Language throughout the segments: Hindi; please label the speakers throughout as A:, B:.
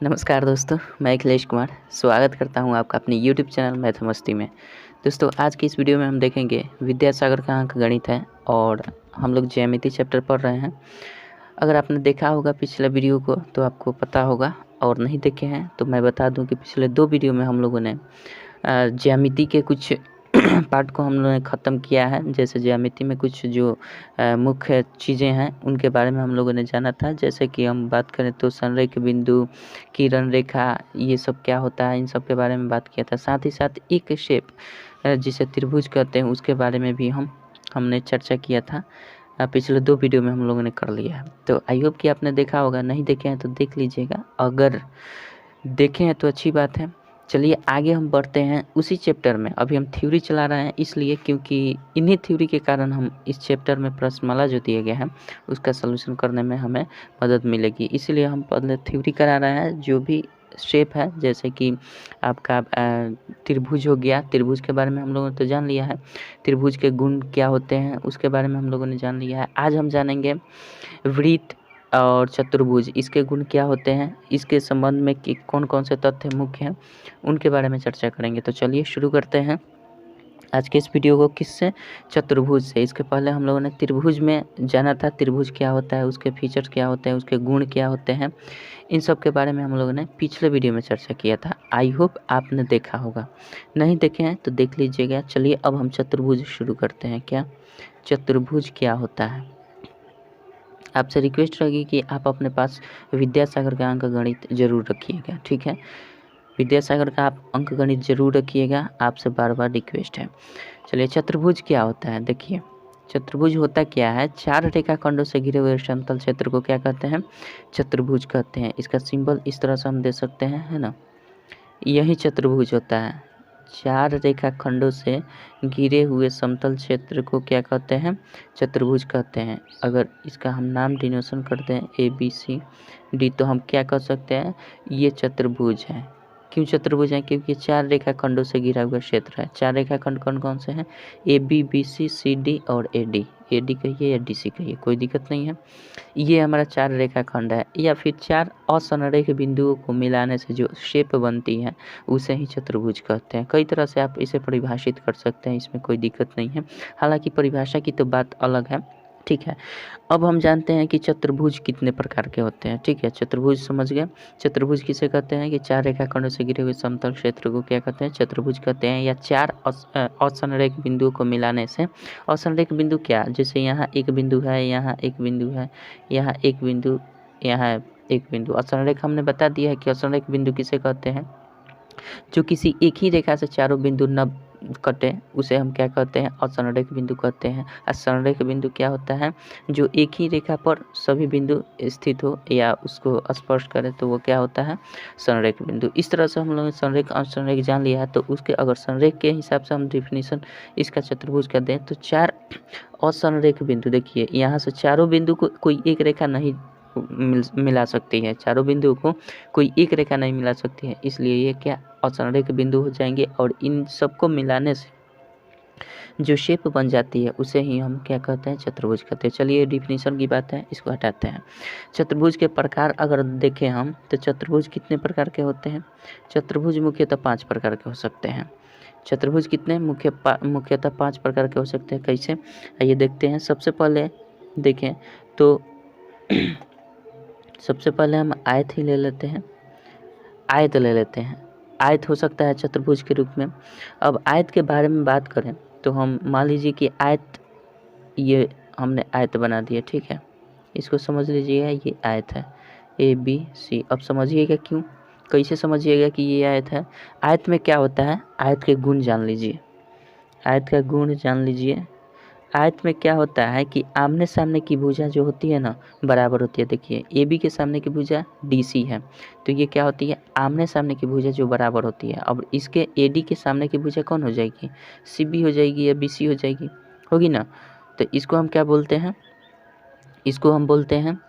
A: नमस्कार दोस्तों, मैं अखिलेश कुमार स्वागत करता हूं आपका अपने यूट्यूब चैनल मैथमस्ती में। दोस्तों, आज की इस वीडियो में हम देखेंगे विद्यासागर का अंक गणित है और हम लोग ज्यामिति चैप्टर पढ़ रहे हैं। अगर आपने देखा होगा पिछले वीडियो को तो आपको पता होगा, और नहीं देखे हैं तो मैं बता दूं कि पिछले 2 वीडियो में हम लोगों ने ज्यामिति के कुछ पार्ट को हम लोगों ने ख़त्म किया है। जैसे ज्यामिति में कुछ जो मुख्य चीज़ें हैं उनके बारे में हम लोगों ने जाना था। जैसे कि हम बात करें तो संरेख बिंदु, किरण रेखा, ये सब क्या होता है, इन सब के बारे में बात किया था। साथ ही साथ एक शेप जिसे त्रिभुज कहते हैं उसके बारे में भी हमने चर्चा किया था। पिछले 2 वीडियो में हम लोगों ने कर लिया है। तो आई होप कि आपने देखा होगा, नहीं देखे हैं तो देख लीजिएगा, अगर देखे हैं तो अच्छी बात है। चलिए आगे हम बढ़ते हैं उसी चैप्टर में। अभी हम थ्योरी चला रहे हैं इसलिए, क्योंकि इन्हीं थ्योरी के कारण हम इस चैप्टर में प्रश्नमाला जो दिए गए हैं उसका सलूशन करने में हमें मदद मिलेगी। इसलिए हम पहले थ्योरी करा रहे हैं। जो भी शेप है, जैसे कि आपका त्रिभुज हो गया, त्रिभुज के बारे में हम लोगों ने तो जान लिया है। त्रिभुज के गुण क्या होते हैं उसके बारे में हम लोगों ने जान लिया है। आज हम जानेंगे वृत्त और चतुर्भुज, इसके गुण क्या होते हैं, इसके संबंध में कि कौन कौन से तथ्य मुख्य हैं उनके बारे में चर्चा करेंगे। तो चलिए शुरू करते हैं आज के इस वीडियो को। किससे? चतुर्भुज से। इसके पहले हम लोगों ने त्रिभुज में जाना था, त्रिभुज क्या होता है, उसके फीचर्स क्या होते हैं, उसके गुण क्या होते हैं, इन सब के बारे में हम लोगों ने पिछले वीडियो में चर्चा किया था। आई होप आपने देखा होगा, नहीं देखे हैं तो देख लीजिएगा। चलिए अब हम चतुर्भुज शुरू करते हैं। क्या चतुर्भुज क्या होता है? आपसे रिक्वेस्ट रहेगी कि आप अपने पास विद्यासागर का अंक गणित जरूर रखिएगा, ठीक है। विद्यासागर का आप अंक गणित जरूर रखिएगा, आपसे बार बार रिक्वेस्ट है। चलिए चतुर्भुज क्या होता है, देखिए चतुर्भुज होता क्या है। 4 रेखाखंडों से घिरे हुए समतल क्षेत्र को क्या कहते हैं? चतुर्भुज कहते हैं। इसका सिंबल इस तरह से हम दे सकते हैं, है ना, यही चतुर्भुज होता है। 4 रेखाखंडों से घिरे हुए समतल क्षेत्र को क्या कहते हैं? चतुर्भुज कहते हैं। अगर इसका हम नाम डिनोशन करते हैं ABCD तो हम क्या कह सकते हैं? ये चतुर्भुज है। क्यों चतुर्भुज है? क्योंकि 4 रेखाखंडों से घिरा हुआ क्षेत्र है। 4 रेखाखंड कौन कौन से हैं? ABBCCD और AD। AD कहिए या DC कहिए, कोई दिक्कत नहीं है। ये हमारा 4 रेखाखंड है, या फिर 4 असंरेख बिंदुओं को मिलाने से जो शेप बनती है उसे ही चतुर्भुज कहते हैं। कई तरह से आप इसे परिभाषित कर सकते हैं, इसमें कोई दिक्कत नहीं है। हालांकि परिभाषा की तो बात अलग है, ठीक है। अब हम जानते हैं कि चतुर्भुज कितने प्रकार के होते हैं, ठीक है। चतुर्भुज समझ गए। चतुर्भुज किसे कहते हैं? कि 4 रेखाखंडों से घिरे हुए समतल क्षेत्र को क्या कहते हैं? चतुर्भुज कहते हैं। या 4 असंरेख बिंदुओं को मिलाने से। असंरेख बिंदु क्या? जैसे यहाँ एक बिंदु है, यहाँ एक बिंदु है, यहाँ एक बिंदु, यहाँ एक बिंदु। असंरेख हमने बता दिया है कि असंरेख बिंदु किसे कहते हैं? जो किसी एक ही रेखा से चारों बिंदु न कटे उसे हम क्या कहते हैं? असंरेख बिंदु कहते हैं। असंरेख बिंदु क्या होता है? जो एक ही रेखा पर सभी बिंदु स्थित हो या उसको स्पर्श करे तो वो क्या होता है? संरेख बिंदु। इस तरह से हम लोगों ने संरेख असंरेख जान लिया है। तो उसके अगर संरेख के हिसाब से हम डिफिनीशन इसका चतुर्भुज का दें तो 4 असंरेख बिंदु, देखिए यहाँ से चारों बिंदु को कोई एक रेखा नहीं मिला सकती है। चारों बिंदुओं को कोई एक रेखा नहीं मिला सकती है, इसलिए ये क्या असंरेख बिंदु हो जाएंगे। और इन सबको मिलाने से जो शेप बन जाती है उसे ही हम क्या कहते हैं? चतुर्भुज कहते हैं। चलिए डिफिनीशन की बात है, इसको हटाते हैं। चतुर्भुज के प्रकार अगर देखें हम तो चतुर्भुज कितने प्रकार के होते हैं? चतुर्भुज मुख्यतः 5 प्रकार के हो सकते हैं। चतुर्भुज कितने मुख्यतः 5 प्रकार के हो सकते हैं। कैसे? आइए देखते हैं। सबसे पहले देखें तो सबसे पहले हम आयत ही ले लेते हैं। आयत ले लेते हैं। आयत हो सकता है चतुर्भुज के रूप में। अब आयत के बारे में बात करें तो हम मान लीजिए कि आयत, ये हमने आयत बना दिया, ठीक है। इसको समझ लीजिएगा, ये आयत है ABC। अब समझिएगा क्यों, कैसे समझिएगा कि ये आयत है। आयत में क्या होता है? आयत के गुण जान लीजिए। आयत का गुण जान लीजिए। आयत में क्या होता है कि आमने सामने की भुजा जो होती है ना, बराबर होती है। देखिए AB के सामने की भुजा DC है, तो ये क्या होती है? आमने सामने की भुजा जो बराबर होती है। अब इसके AD के सामने की भुजा कौन हो जाएगी? CB हो जाएगी या BC हो जाएगी, होगी ना। तो इसको हम क्या बोलते हैं? इसको हम बोलते हैं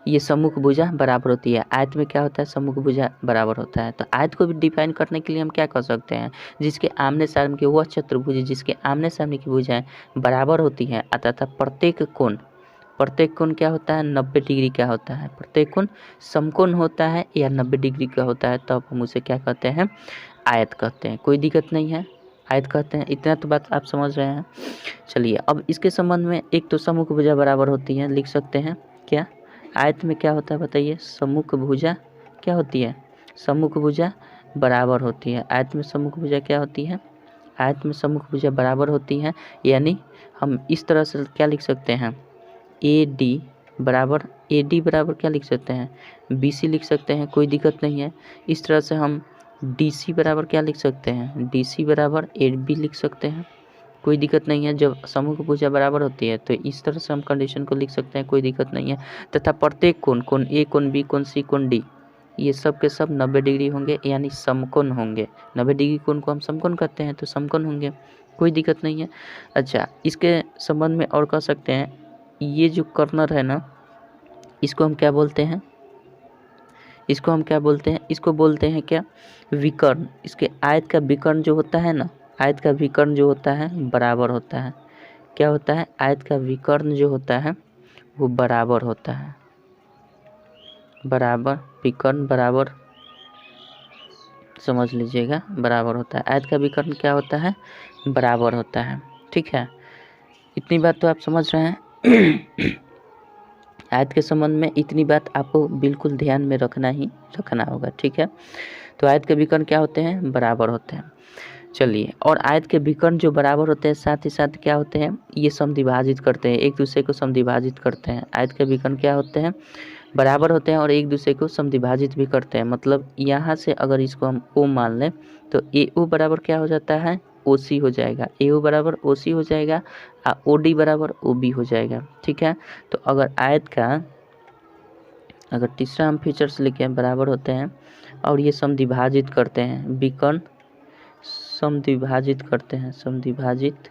A: ये सम्मुख भुजा बराबर होती है। आयत में क्या होता है? सम्मुख भुजा बराबर होता है। तो आयत को भी डिफाइन करने के लिए हम क्या कर सकते हैं? जिसके आमने सामने की वह चतुर्भुज जिसके आमने सामने की भुजाएं बराबर होती हैं, अतः प्रत्येक कोण प्रत्येक कोण क्या होता है, 90 डिग्री का होता है। प्रत्येक कोण समकोण होता है या 90 डिग्री का होता है, तब हम उसे क्या कहते हैं, आयत कहते हैं। कोई दिक्कत नहीं है, आयत कहते हैं। इतना तो बात आप समझ रहे हैं। चलिए अब इसके संबंध में एक तो सम्मुख भुजा बराबर होती है, लिख सकते हैं क्या, आयत में क्या होता है बताइए, सम्मुख भुजा क्या होती है, सम्मुख भुजा बराबर होती है। आयत में सम्मुख भुजा क्या होती है, आयत में सम्मुख भुजा बराबर होती है। यानी हम इस तरह से क्या लिख सकते हैं, ए डी बराबर क्या लिख सकते हैं, BC लिख सकते हैं, कोई दिक्कत नहीं है। इस तरह से हम DC बराबर क्या लिख सकते हैं, DC बराबर AB लिख सकते हैं, कोई दिक्कत नहीं है। जब सम्मुख भुजा बराबर होती है तो इस तरह से हम कंडीशन को लिख सकते हैं, कोई दिक्कत नहीं है। तथा प्रत्येक कोण, कोण A, कोण B, कोण C, कोण D, ये सब के सब 90 डिग्री होंगे, यानी समकोण होंगे। 90 डिग्री कोण को हम समकोण कहते हैं, तो समकोण होंगे, कोई दिक्कत नहीं है। अच्छा, इसके संबंध में और कह सकते हैं, ये जो कर्नर है ना, इसको हम क्या बोलते हैं, इसको हम क्या बोलते हैं, इसको बोलते हैं क्या, विकर्ण। इसके आयत का विकर्ण जो होता है ना, आयत का विकर्ण जो होता है बराबर होता है। क्या होता है, आयत का विकर्ण जो होता है वो बराबर होता है, बराबर, विकर्ण बराबर, समझ लीजिएगा, बराबर होता है। आयत का विकर्ण क्या होता है, बराबर होता है। ठीक है, इतनी बात तो आप समझ रहे हैं। आयत के संबंध में इतनी बात आपको बिल्कुल ध्यान में रखना होगा। ठीक है, तो आयत के विकर्ण क्या होते हैं, बराबर होते हैं। चलिए, और आयत के विकर्ण जो बराबर होते हैं, साथ ही साथ क्या होते हैं, ये समद्विभाजित करते हैं, एक दूसरे को समद्विभाजित करते हैं। आयत के विकर्ण क्या होते हैं, बराबर होते हैं और एक दूसरे को समद्विभाजित भी करते हैं। मतलब यहाँ से अगर इसको हम O मान लें तो AO बराबर क्या हो जाता है, OC हो जाएगा। AO बराबर OC हो जाएगा, OD बराबर OB हो जाएगा। ठीक है, तो अगर आयत का, अगर तीसरा हम फीचर्स लिखे बराबर होते हैं और ये समद्विभाजित करते हैं, विकर्ण समद्विभाजित करते हैं, समद्विभाजित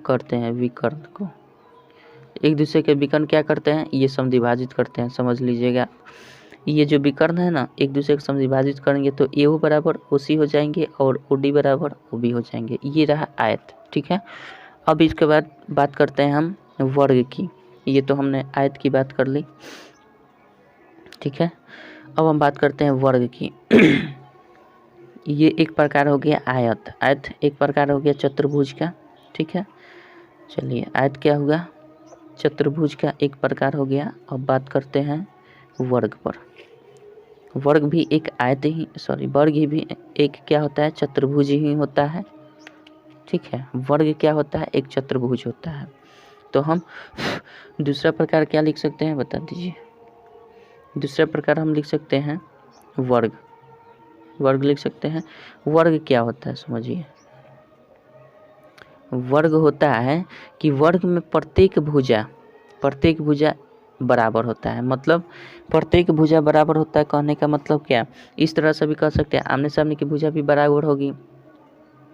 A: करते हैं विकर्ण को, एक दूसरे के विकर्ण क्या करते हैं, ये समद्विभाजित करते हैं। समझ लीजिएगा, ये जो विकर्ण है ना, एक दूसरे को समद्विभाजित करेंगे तो AO बराबर OC हो जाएंगे और OD बराबर OB हो जाएंगे। ये रहा आयत। ठीक है, अब इसके बाद बात करते हैं हम वर्ग की। ये तो हमने आयत की बात कर ली। ठीक है, अब हम बात करते हैं वर्ग की। ये एक प्रकार हो गया आयत, आयत एक प्रकार हो गया चतुर्भुज का। ठीक है, चलिए, आयत क्या हुआ, चतुर्भुज का एक प्रकार हो गया। अब बात करते हैं वर्ग पर। वर्ग भी एक आयत ही, वर्ग ही भी एक क्या होता है, चतुर्भुज ही होता है। ठीक है, वर्ग क्या होता है, एक चतुर्भुज होता है। तो हम दूसरा प्रकार क्या लिख सकते हैं, बता दीजिए। दूसरा प्रकार हम लिख सकते हैं वर्ग, वर्ग लिख सकते हैं। वर्ग क्या होता है, समझिए। वर्ग होता है कि वर्ग में प्रत्येक भुजा बराबर होता है। मतलब प्रत्येक भुजा बराबर होता है, कहने का मतलब क्या, इस तरह से भी कह सकते हैं, आमने सामने की भुजा भी बराबर होगी।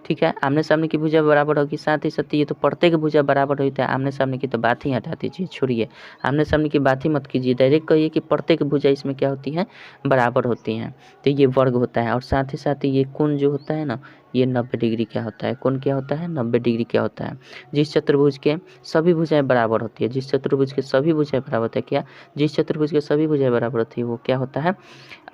A: ठीक है, आमने सामने की भुजा बराबर होगी, साथ ही साथ ये तो प्रत्येक भुजा बराबर होता है। आमने सामने की तो बात ही हटा दीजिए, छोड़िए, आमने सामने की बात ही मत कीजिए, डायरेक्ट कहिए कि प्रत्येक भुजा इसमें क्या होती है, बराबर होती हैं। तो ये वर्ग होता है। और साथ ही साथ ये कोण जो होता है ना, ये 90 डिग्री क्या होता है, कोण क्या होता है, 90 डिग्री क्या होता है। जिस चतुर्भुज के सभी भुजाएं बराबर होती है, जिस चतुर्भुज के सभी भुजाएं बराबर होती है, क्या, जिस चतुर्भुज के सभी भुजाएं बराबर होती है वो क्या होता है,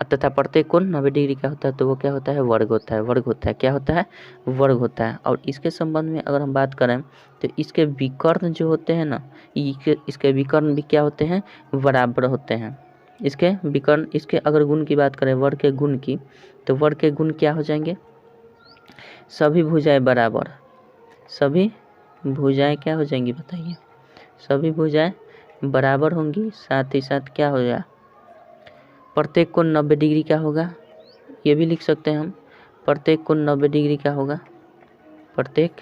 A: तथा प्रत्येक कोण 90 डिग्री का होता है, तो वो क्या होता है, वर्ग होता है। वर्ग होता है, क्या होता है, वर्ग होता है। और इसके संबंध में अगर हम बात करें तो इसके विकर्ण जो होते हैं ना, इसके विकर्ण भी क्या होते हैं, बराबर होते हैं। इसके विकर्ण, इसके अगर गुण की बात करें, वर्ग के गुण की, तो वर्ग के गुण क्या हो जाएंगे, सभी भुजाएं बराबर, सभी भुजाएं क्या हो जाएंगी बताइए, सभी भुजाएं बराबर होंगी। साथ ही साथ क्या होगा, प्रत्येक कोण 90 डिग्री का होगा, ये भी लिख सकते हैं हम। प्रत्येक कोण 90 डिग्री का होगा, प्रत्येक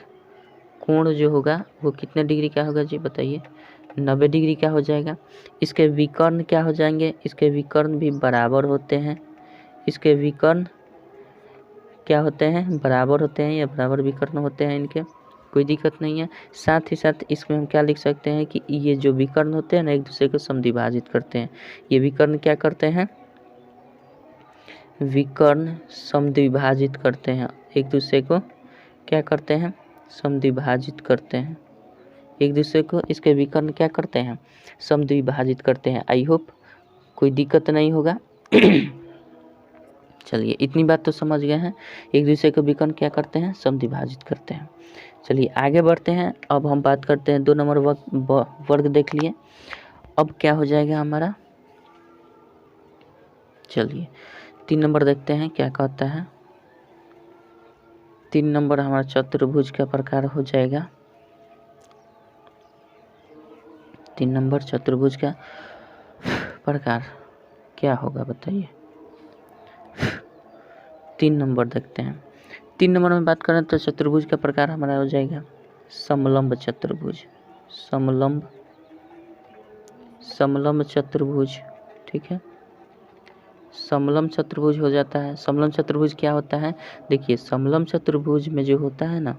A: कोण जो होगा वो कितने डिग्री का होगा जी बताइए, 90 डिग्री का हो जाएगा। इसके विकर्ण क्या हो जाएंगे, इसके विकर्ण भी बराबर होते हैं। इसके विकर्ण क्या होते हैं, बराबर होते हैं या बराबर विकर्ण होते हैं इनके, कोई दिक्कत नहीं है। साथ ही साथ इसमें हम क्या लिख सकते हैं कि ये जो विकर्ण होते हैं ना, एक दूसरे को समद्विभाजित करते हैं। ये विकर्ण क्या करते हैं, विकर्ण समद्विभाजित करते हैं, एक दूसरे को क्या करते हैं, समद्विभाजित करते हैं। एक दूसरे को इसके विकर्ण क्या करते हैं, समद्विभाजित करते हैं। आई होप कोई दिक्कत नहीं होगा। चलिए इतनी बात तो समझ गए हैं, एक दूसरे को विकर्ण क्या करते हैं, समद्विभाजित करते हैं। चलिए आगे बढ़ते हैं। अब हम बात करते हैं 2 नंबर वर्ग देख लिए। अब क्या हो जाएगा हमारा, चलिए 3 नंबर देखते हैं क्या कहता है। 3 नंबर हमारा चतुर्भुज का प्रकार हो जाएगा। 3 नंबर चतुर्भुज का प्रकार क्या होगा बताइए। 3 नंबर देखते हैं। 3 नंबर में बात करें तो चतुर्भुज का प्रकार हमारा हो जाएगा समलंब चतुर्भुज। समलंब चतुर्भुज, ठीक है, समलंब चतुर्भुज हो जाता है। समलंब चतुर्भुज क्या होता है, देखिए समलंब चतुर्भुज में जो होता है ना,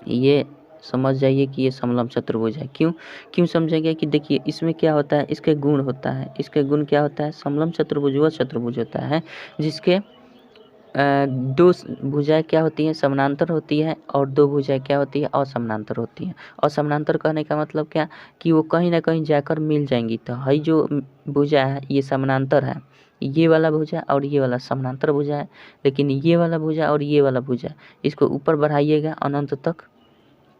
A: ये समझ जाइए कि ये समलंब चतुर्भुज है। क्यों समझेंगे कि देखिए इसमें क्या होता है, इसके गुण होता है। इसके गुण क्या होता है, समलंब चतुर्भुज वह चतुर्भुज होता है जिसके 2 भुजाएं क्या होती हैं, समानांतर होती है, और 2 भुजाएं क्या होती है, असमानांतर होती हैं। असमानांतर कहने का मतलब क्या, कि वो कहीं ना कहीं जाकर मिल जाएंगी। तो हई जो भुजा है ये समानांतर है, ये वाला भुजा और ये वाला समानांतर भुजा है। लेकिन ये वाला भुजा और ये वाला भुजा, इसको ऊपर बढ़ाइएगा अनंत तक,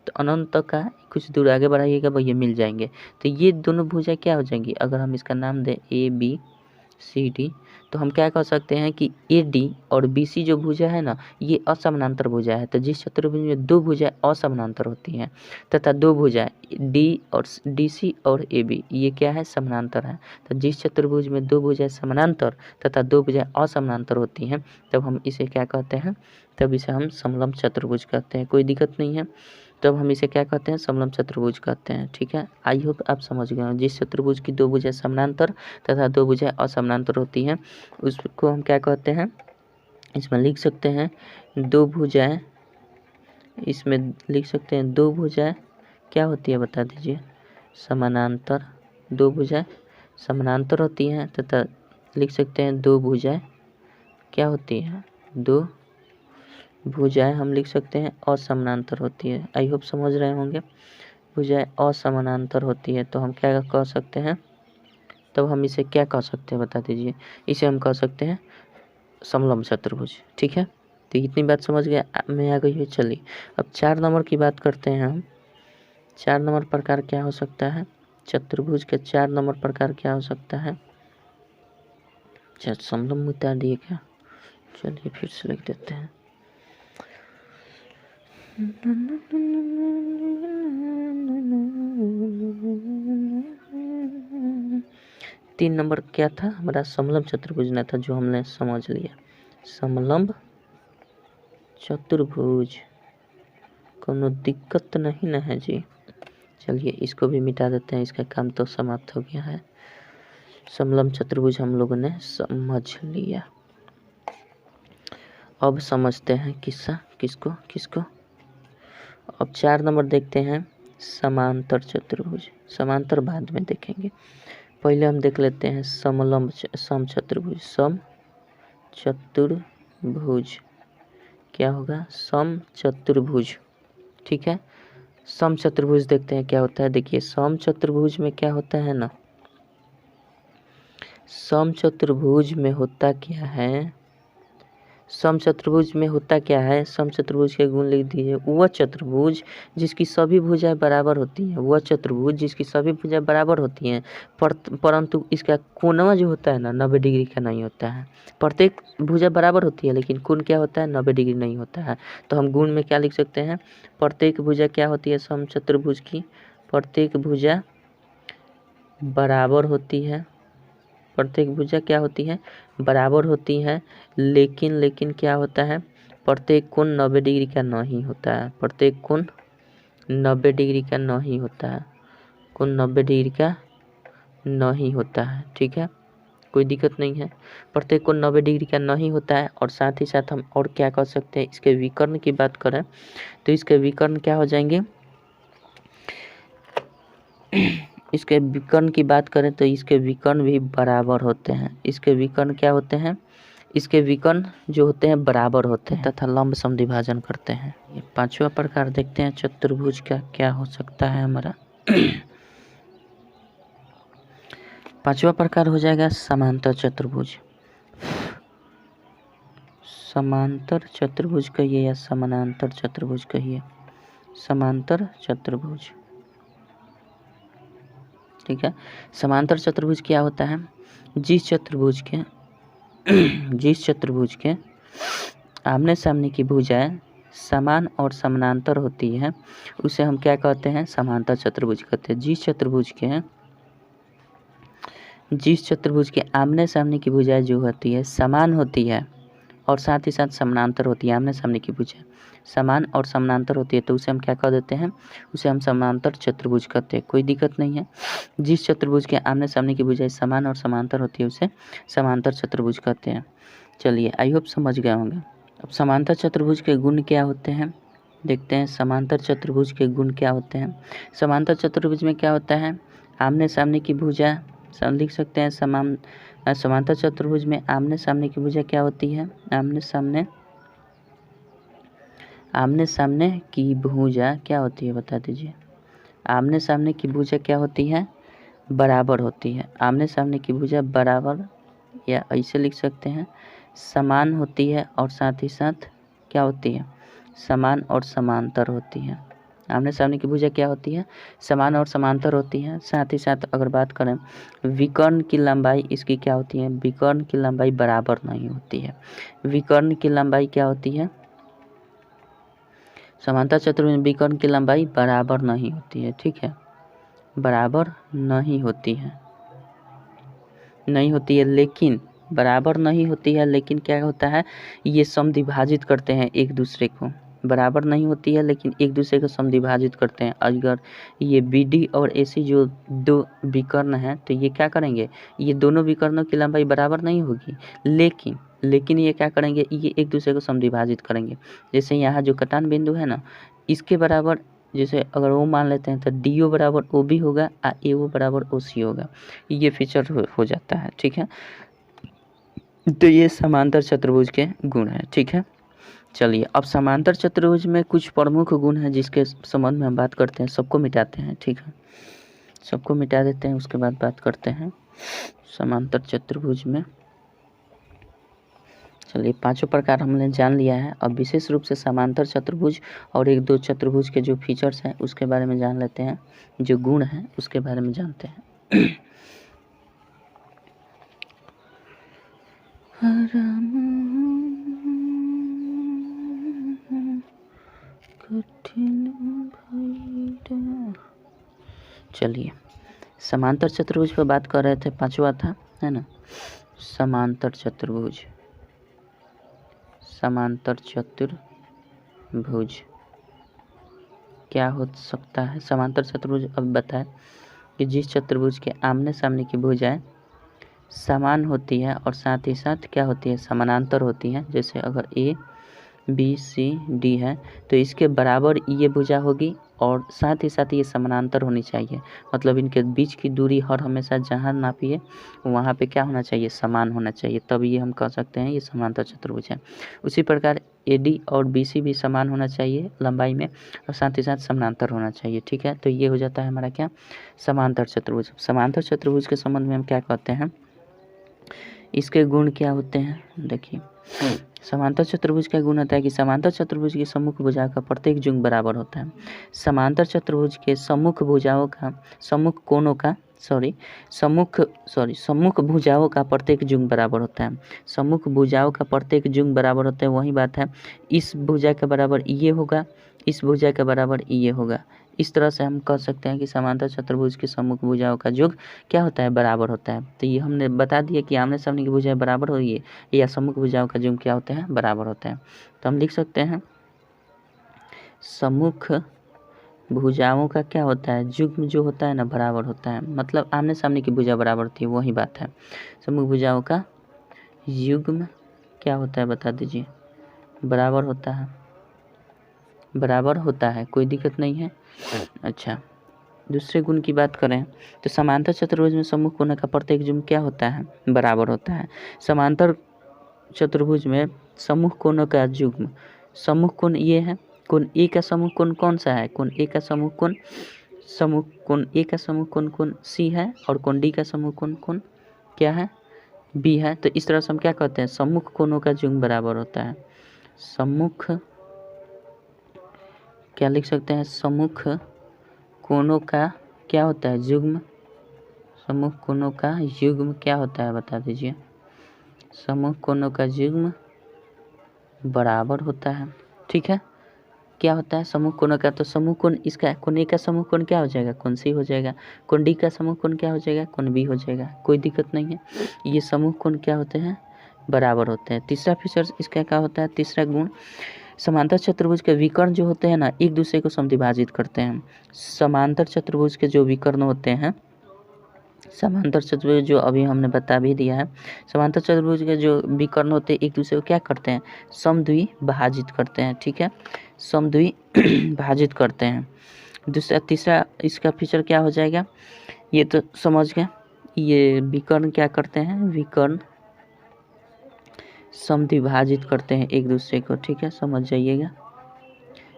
A: तो अनंत तक का कुछ दूर आगे बढ़ाइएगा वो ये मिल जाएंगे। तो ये दोनों भुजा क्या हो जाएंगी, अगर हम इसका नाम दें ABCD, तो हम क्या कह सकते हैं कि AD और BC जो भुजा है ना, ये असमानांतर भुजा है। तो जिस चतुर्भुज में 2 भुजाएं असमानांतर होती हैं तथा 2 भुजाएं D और DC और AB ये क्या है, समानांतर है। तो जिस चतुर्भुज में 2 भुजाएं समानांतर तथा 2 भुजाएं असमानांतर होती हैं, तब हम इसे क्या कहते हैं, तब इसे हम समलंब चतुर्भुज कहते हैं। कोई दिक्कत नहीं है, तब हम इसे क्या कहते हैं, समलंब चतुर्भुज कहते हैं। ठीक है, आई होप आप समझ गए हैं। जिस चतुर्भुज की 2 भुजाएं समानांतर तथा 2 भुजाएं असमानांतर होती हैं उसको हम क्या कहते हैं, इसमें लिख सकते हैं 2 भुजाएं, इसमें लिख सकते हैं 2 भुजाएं क्या होती है बता दीजिए, समानांतर। 2 भुजाएं समानांतर होती हैं तथा लिख सकते हैं 2 भुजाएं क्या होती हैं, 2 भुजाएं हम लिख सकते हैं असमानांतर होती है। आई होप समझ रहे होंगे, भुजाएं असमानांतर होती है तो हम क्या कह सकते हैं, तब हम इसे क्या कह सकते हैं बता दीजिए, इसे हम कह सकते हैं समलंब चतुर्भुज। ठीक है, तो इतनी बात समझ गए में आ गई है। चलिए अब 4 नंबर की बात करते हैं हम। 4 नंबर प्रकार क्या हो सकता है, चतुर्भुज के 4 नंबर प्रकार क्या हो सकता है। समलंब मिटा दिए क्या, चलिए फिर से लिख देते हैं। 3 नंबर क्या था हमारा, समलंब चतुर्भुज ना था, जो हमने समझ लिया। समलंब चतुर्भुज, कोनो दिक्कत नहीं ना है जी। चलिए इसको भी मिटा देते हैं, इसका काम तो समाप्त हो गया है। समलंब चतुर्भुज हम लोगों ने समझ लिया। अब समझते हैं किसको। अब 4 नंबर देखते हैं समांतर चतुर्भुज। समांतर बाद में देखेंगे, पहले हम देख लेते हैं समलंब समचतुर्भुज। समचतुर्भुज क्या होगा, समचतुर्भुज। ठीक है, समचतुर्भुज देखते हैं क्या होता है। देखिए समचतुर्भुज में क्या होता है ना, समचतुर्भुज में होता क्या है, समचतुर्भुज में होता क्या है, समचतुर्भुज के गुण लिख दीजिए। वह चतुर्भुज जिसकी सभी भुजाएं बराबर होती हैं, वह चतुर्भुज जिसकी सभी भुजाएं बराबर होती हैं, परंतु इसका कोणवा जो होता है ना 90 डिग्री का नहीं होता है। प्रत्येक भुजा बराबर होती है लेकिन कोण क्या होता है, 90 डिग्री नहीं होता है। तो हम गुण में क्या लिख सकते हैं, प्रत्येक भुजा क्या होती है समचतुर्भुज की, प्रत्येक भुजा बराबर होती है। प्रत्येक भुजा क्या होती है, बराबर होती है, लेकिन क्या होता है, प्रत्येक कोण 90 डिग्री का नहीं होता है। प्रत्येक कोण 90 डिग्री का नहीं होता है, कोण 90 डिग्री का नहीं होता है। ठीक है, कोई दिक्कत नहीं है, प्रत्येक कोण 90 डिग्री का नहीं होता है। और साथ ही साथ हम और क्या कर सकते हैं, इसके विकर्ण की बात करें तो इसके विकर्ण क्या हो जाएंगे, इसके विकर्ण की बात करें तो इसके विकर्ण भी बराबर होते हैं। इसके विकर्ण क्या होते हैं, इसके विकर्ण जो होते हैं बराबर होते हैं तथा लंब समद्विभाजन करते हैं। ये पांचवा प्रकार देखते हैं चतुर्भुज का क्या हो सकता है हमारा। पांचवा प्रकार हो जाएगा समांतर चतुर्भुज। समांतर चतुर्भुज कहिए या समानांतर चतुर्भुज कहिए, समांतर चतुर्भुज। ठीक है, समांतर चतुर्भुज क्या होता है, जिस चतुर्भुज के आमने सामने की भुजाएं समान और समानांतर होती है उसे हम क्या कहते हैं, समांतर चतुर्भुज कहते हैं। जिस चतुर्भुज के आमने सामने की भुजाएं जो होती है समान होती है और साथ ही साथ समानांतर होती है, आमने सामने की भुजाएं समान और समानांतर होती है तो उसे हम क्या कह देते हैं, उसे हम समांतर चतुर्भुज कहते हैं। कोई दिक्कत नहीं है, जिस चतुर्भुज के आमने सामने की भुजाएं समान और समांतर होती है उसे समांतर चतुर्भुज कहते हैं। चलिए, आई होप समझ गए होंगे। अब समांतर चतुर्भुज के गुण क्या होते हैं देखते हैं। समांतर चतुर्भुज के गुण क्या होते हैं। समांतर चतुर्भुज में क्या होता है, आमने सामने की भुजा लिख सकते हैं। समांतर चतुर्भुज में आमने सामने की भुजा क्या होती है, आमने सामने की भुजा क्या होती है बता दीजिए। आमने सामने की भुजा क्या होती है, बराबर होती है। आमने सामने की भुजा बराबर या ऐसे लिख सकते हैं समान होती है और साथ ही साथ क्या होती है, समान और समांतर होती है। आमने सामने की भुजा क्या होती है, समान और समांतर होती है। साथ ही साथ अगर बात करें विकर्ण की लंबाई इसकी क्या होती है, विकर्ण की लंबाई बराबर नहीं होती है। विकर्ण की लंबाई क्या होती है, समांतर चतुर्भुज में विकर्ण की लंबाई बराबर नहीं होती है। ठीक है, बराबर नहीं होती है, लेकिन बराबर नहीं होती है लेकिन क्या होता है, ये समद्विभाजित करते हैं एक दूसरे को। बराबर नहीं होती है लेकिन एक दूसरे को समद्विभाजित करते हैं। अगर ये BD और AC जो दो विकर्ण हैं तो ये क्या करेंगे, ये दोनों विकर्णों की लंबाई बराबर नहीं होगी लेकिन ये क्या करेंगे, ये एक दूसरे को समद्विभाजित करेंगे। जैसे यहाँ जो कटान बिंदु है ना, इसके बराबर जैसे अगर वो मान लेते हैं तो DO बराबर OB होगा और AO बराबर OC होगा। ये फीचर हो जाता है। ठीक है, तो ये समांतर चतुर्भुज के गुण है। ठीक है, चलिए अब समांतर चतुर्भुज में कुछ प्रमुख गुण हैं जिसके संबंध में हम बात करते हैं। सबको मिटाते हैं, ठीक है, सबको मिटा देते हैं, उसके बाद बात करते हैं समांतर चतुर्भुज में। चलिए, पांचों प्रकार हमने जान लिया है। अब विशेष रूप से समांतर चतुर्भुज और एक दो चतुर्भुज के जो फीचर्स हैं उसके बारे में जान लेते हैं, जो गुण हैं उसके बारे में जानते हैं। चलिए, समांतर चतुर्भुज पर बात कर रहे थे, पांचवा था है ना, समांतर चतुर्भुज। समांतर चतुर्भुज क्या हो सकता है, समांतर चतुर्भुज अब बताएं कि जिस चतुर्भुज के आमने सामने की भुजाएं समान होती है और साथ ही साथ क्या होती है, समानांतर होती है। जैसे अगर ABCD है तो इसके बराबर ये भुजा होगी और साथ ही साथ ये समानांतर होनी चाहिए। मतलब इनके बीच की दूरी हर हमेशा जहाँ नापिए वहाँ पे क्या होना चाहिए, समान होना चाहिए, तब ये हम कह सकते हैं ये समांतर चतुर्भुज है। उसी प्रकार AD और BC भी समान होना चाहिए लंबाई में और साथ ही साथ समानांतर होना चाहिए। ठीक है, तो ये हो जाता है हमारा क्या, समांतर चतुर्भुज। समांतर चतुर्भुज के संबंध में हम क्या कहते हैं, इसके गुण क्या होते हैं देखिए। समांतर चतुर्भुज का गुण होता है कि समांतर चतुर्भुज की सम्मुख भुजा का प्रत्येक जुग बराबर होता है। समांतर चतुर्भुज के सम्मुख भुजाओं का सम्मुख भुजाओं का प्रत्येक जुग बराबर होता है। सम्मुख भुजाओं का प्रत्येक जुग बराबर होता है, वही बात है, इस भुजा के बराबर ये होगा, इस भुजा के बराबर ये होगा। इस तरह से हम कह सकते हैं कि समांतर चतुर्भुज की सम्मुख भुजाओं का योग क्या होता है, बराबर होता है। तो ये हमने बता दिया कि आमने सामने की भुजाएं बराबर हो है या सम्मुख भुजाओं का योग क्या होता है, बराबर होता है। तो हम लिख सकते हैं सम्मुख भुजाओं का क्या होता है, युग्म जो होता है ना बराबर होता है। मतलब आमने सामने की भुजा बराबर होती है, वही बात है। सम्मुख भुजाओं का युग्म क्या होता है बता दीजिए, बराबर होता है, बराबर होता है, कोई दिक्कत नहीं है। अच्छा, दूसरे गुण की बात करें तो समांतर चतुर्भुज में सम्मुख कोण का प्रत्येक जुग क्या होता है, बराबर होता है। समांतर चतुर्भुज में समूह कोणों का युग्म, समूह कोण ये है, कोण ए का समूह कोण कौन सा है, कोण ए का समूह कोण ए का समूह कोण कोण सी है, और कोण डी का समूह कोण कोण क्या है, बी है। तो इस तरह से हम क्या कहते हैं, सम्मुख कोणों का युग्म बराबर होता है, सम्मुख क्या लिख सकते हैं, सम्मुख कोणों का क्या होता है, युग्म, सम्मुख कोणों का युग्म क्या होता है बता दीजिए, सम्मुख कोणों का युग्म बराबर होता है, ठीक है। क्या होता है समूह कोण का, तो समूह कोण इसका कोण ए का समूह कोण क्या हो जाएगा, कोण सी हो जाएगा, कोण डी का समूह कोण क्या हो जाएगा, कोण बी हो जाएगा, कोई दिक्कत नहीं है। ये समूह कोण क्या होते हैं, बराबर होते हैं। तीसरा फीचर इसका क्या होता है, तीसरा गुण, समांतर चतुर्भुज के विकर्ण जो होते हैं ना एक दूसरे को समद्विभाजित करते हैं। समांतर चतुर्भुज के जो विकर्ण होते हैं, समांतर चतुर्भुज जो अभी हमने बता भी दिया है, समांतर चतुर्भुज के जो विकर्ण होते हैं एक दूसरे को क्या करते हैं, समद्विभाजित करते हैं, ठीक है, समद्विभाजित करते हैं। दूसरा तीसरा इसका फीचर क्या हो जाएगा, ये तो समझ गए, ये विकर्ण क्या करते हैं, विकर्ण समद्विभाजित करते हैं एक दूसरे को, ठीक है, समझ जाइएगा।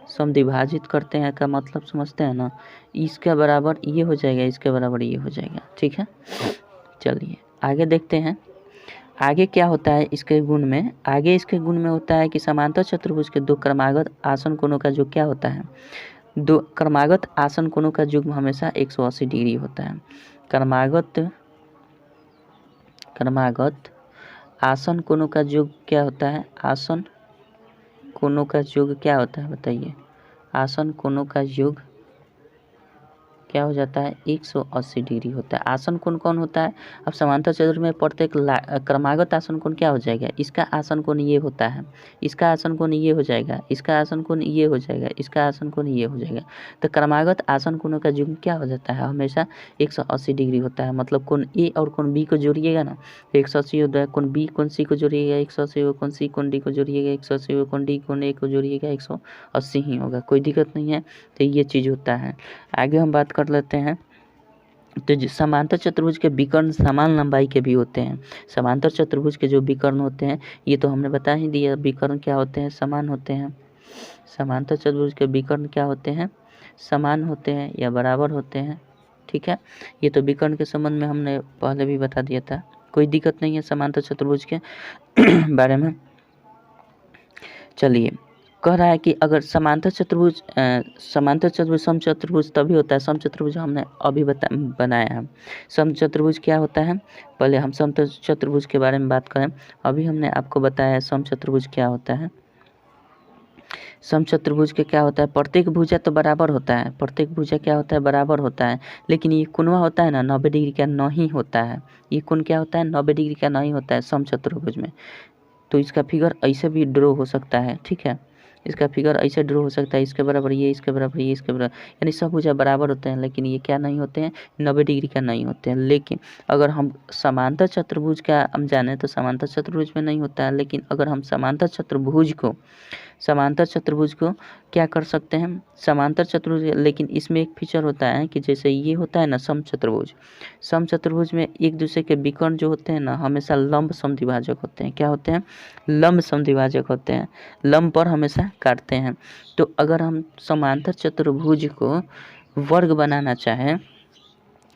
A: समद्विभाजित करते हैं का मतलब समझते हैं ना, इसके बराबर ये हो जाएगा, इसके बराबर ये हो जाएगा, ठीक है। चलिए आगे देखते हैं, आगे क्या होता है इसके गुण में, आगे इसके गुण में होता है कि समांतर चतुर्भुज के दो क्रमागत आसन कोणों का जो क्या होता है, दो क्रमागत आसन कोणों का युग्म हमेशा 180 डिग्री होता है। क्रमागत आसन कोणों का योग क्या होता है, आसन कोणों का योग क्या होता है बताइए, आसन कोणों का योग क्या हो जाता है, 180 डिग्री होता है। आसन कोण कौन होता है, अब समांतर चतुर्भुज में प्रत्येक क्रमागत आसन कोण क्या हो जाएगा, इसका आसन कोण ये होता है, इसका आसन कोण ये हो जाएगा, इसका आसन कोण ये हो जाएगा, इसका आसन कोण ये हो जाएगा। तो क्रमागत आसन कोणों का युग्म क्या हो जाता है, हमेशा 180 डिग्री होता है। मतलब कोण ए और कोण बी को जोड़िएगा ना तो 180 होता है, कोण बी कोण सी को जोड़िएगा 180 होगा, कोण सी कोण डी को जोड़िएगा 180 होगा, कोण डी कोण ए को जोड़िएगा 180 ही होगा, कोई दिक्कत नहीं है। तो ये चीज़ होता है। आगे हम बात कर लेते हैं, तो समांतर चतुर्भुज के विकर्ण समान लंबाई के भी होते हैं। समांतर चतुर्भुज के जो विकर्ण होते हैं ये तो हमने बता ही दिया, विकर्ण क्या होते हैं, समान होते हैं। समांतर चतुर्भुज के विकर्ण क्या होते हैं, समान होते हैं या बराबर होते हैं, ठीक है। ये तो विकर्ण के संबंध में हमने पहले भी बता दिया था, कोई दिक्कत नहीं है समांतर चतुर्भुज के बारे में। चलिए कह रहा है कि अगर समांतर चतुर्भुज समचतुर्भुज तभी होता है, समचतुर्भुज हमने अभी बनाया है। समचतुर्भुज क्या होता है, पहले हम समचतुर्भुज के बारे में बात करें। अभी हमने आपको बताया है समचतुर्भुज क्या होता है। समचतुर्भुज के क्या होता है, प्रत्येक भुजा तो बराबर होता है, प्रत्येक भुजा क्या होता है, बराबर होता है, लेकिन ये कोणवा होता है ना 90 डिग्री का नहीं होता है। ये कोण क्या होता है, 90 डिग्री का नहीं होता है समचतुर्भुज में। तो इसका फिगर ऐसे भी ड्रॉ हो सकता है, ठीक है, इसका फिगर ऐसे ड्रॉ हो सकता है, इसके बराबर ये, इसके बराबर ये, इसके बराबर, यानी सब भुजा बराबर होते हैं, लेकिन ये क्या नहीं होते हैं, 90 डिग्री का नहीं होते हैं। लेकिन अगर हम समांतर चतुर्भुज का हम जाने तो समांतर चतुर्भुज में नहीं होता है, लेकिन अगर हम समांतर चतुर्भुज को क्या कर सकते हैं, समांतर चतुर्भुज, लेकिन इसमें एक फीचर होता है कि जैसे ये होता है ना समचतुर्भुज में एक दूसरे के विकर्ण जो होते हैं ना हमेशा लंब समद्विभाजक होते हैं। क्या होते हैं, लंब समद्विभाजक होते हैं, लंब पर हमेशा काटते हैं। तो अगर हम समांतर चतुर्भुज को वर्ग बनाना चाहें,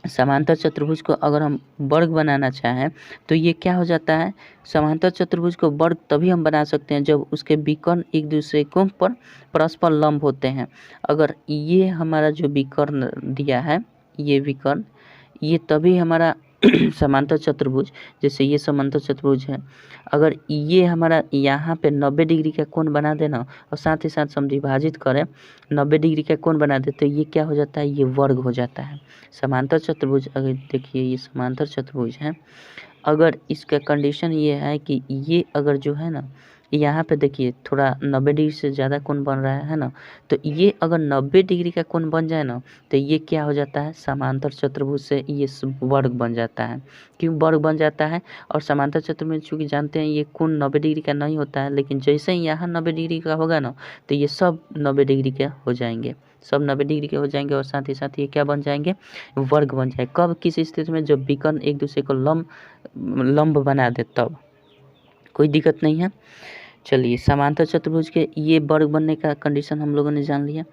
A: समांतर चतुर्भुज को अगर हम वर्ग बनाना चाहें तो ये क्या हो जाता है, समांतर चतुर्भुज को वर्ग तभी हम बना सकते हैं जब उसके विकर्ण एक दूसरे को पर परस्पर लंब होते हैं। अगर ये हमारा जो विकर्ण दिया है, ये विकर्ण, ये तभी हमारा समांतर चतुर्भुज, जैसे ये समांतर चतुर्भुज है, अगर ये हमारा यहाँ पे 90 डिग्री का कोण बना देना और साथ ही साथ समद्विभाजित करें, 90 डिग्री का कोण बना दे तो ये क्या हो जाता है, ये वर्ग हो जाता है। समांतर चतुर्भुज, अगर देखिए ये समांतर चतुर्भुज है, अगर इसका कंडीशन ये है कि ये अगर जो है ना यहाँ पे देखिए थोड़ा 90 डिग्री से ज़्यादा कोण बन रहा है ना, तो ये अगर 90 डिग्री का कोण बन जाए ना तो ये क्या हो जाता है, समांतर चतुर्भुज से ये वर्ग बन जाता है। क्यों वर्ग बन जाता है, और समांतर चतुर्भुज चूँकि जानते हैं ये कोण 90 डिग्री का नहीं होता है, लेकिन जैसे ही यहाँ 90 डिग्री का होगा ना तो ये सब 90 डिग्री के हो जाएंगे, सब 90 डिग्री के हो जाएंगे, और साथ ही साथ ये क्या बन जाएंगे, वर्ग बन जाए। कब, किस स्थिति में, जब विकर्ण एक दूसरे को लंब बना दे तब। कोई दिक्कत नहीं है। चलिए, समांतर चतुर्भुज के ये वर्ग बनने का कंडीशन हम लोगों ने जान लिया।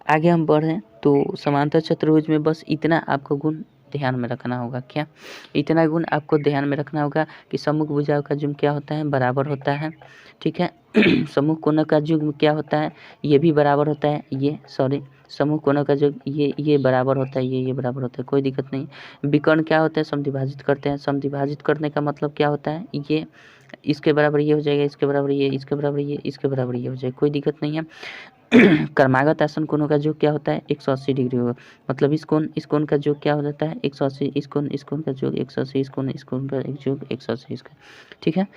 A: आगे हम बढ़ें तो समांतर चतुर्भुज में बस इतना आपको गुण ध्यान में रखना होगा। क्या? इतना गुण आपको ध्यान में रखना होगा कि सम्मुख भुजाओं का जुग्म क्या होता है? बराबर होता है। ठीक है। सम्मुख कोणों का जुग्म क्या होता है? ये भी बराबर होता है। सम्मुख कोणों का जुग्म ये बराबर होता है, ये बराबर होता है। कोई दिक्कत नहीं। विकर्ण क्या होता है? समद्विभाजित करते हैं। समद्विभाजित करने का मतलब क्या होता है? ये इसके बराबर ये हो जाएगा, इसके बराबर ये, इसके बराबर ये, इसके बराबर ये हो जाएगा। कोई दिक्कत नहीं है। क्रमागत आसन कोणों का योग क्या होता है? 180 डिग्री होगा। मतलब इस कोण का योग क्या हो जाता है? 180। इस कोण का योग 180। इस कोण का योग 180 इसका। ठीक है।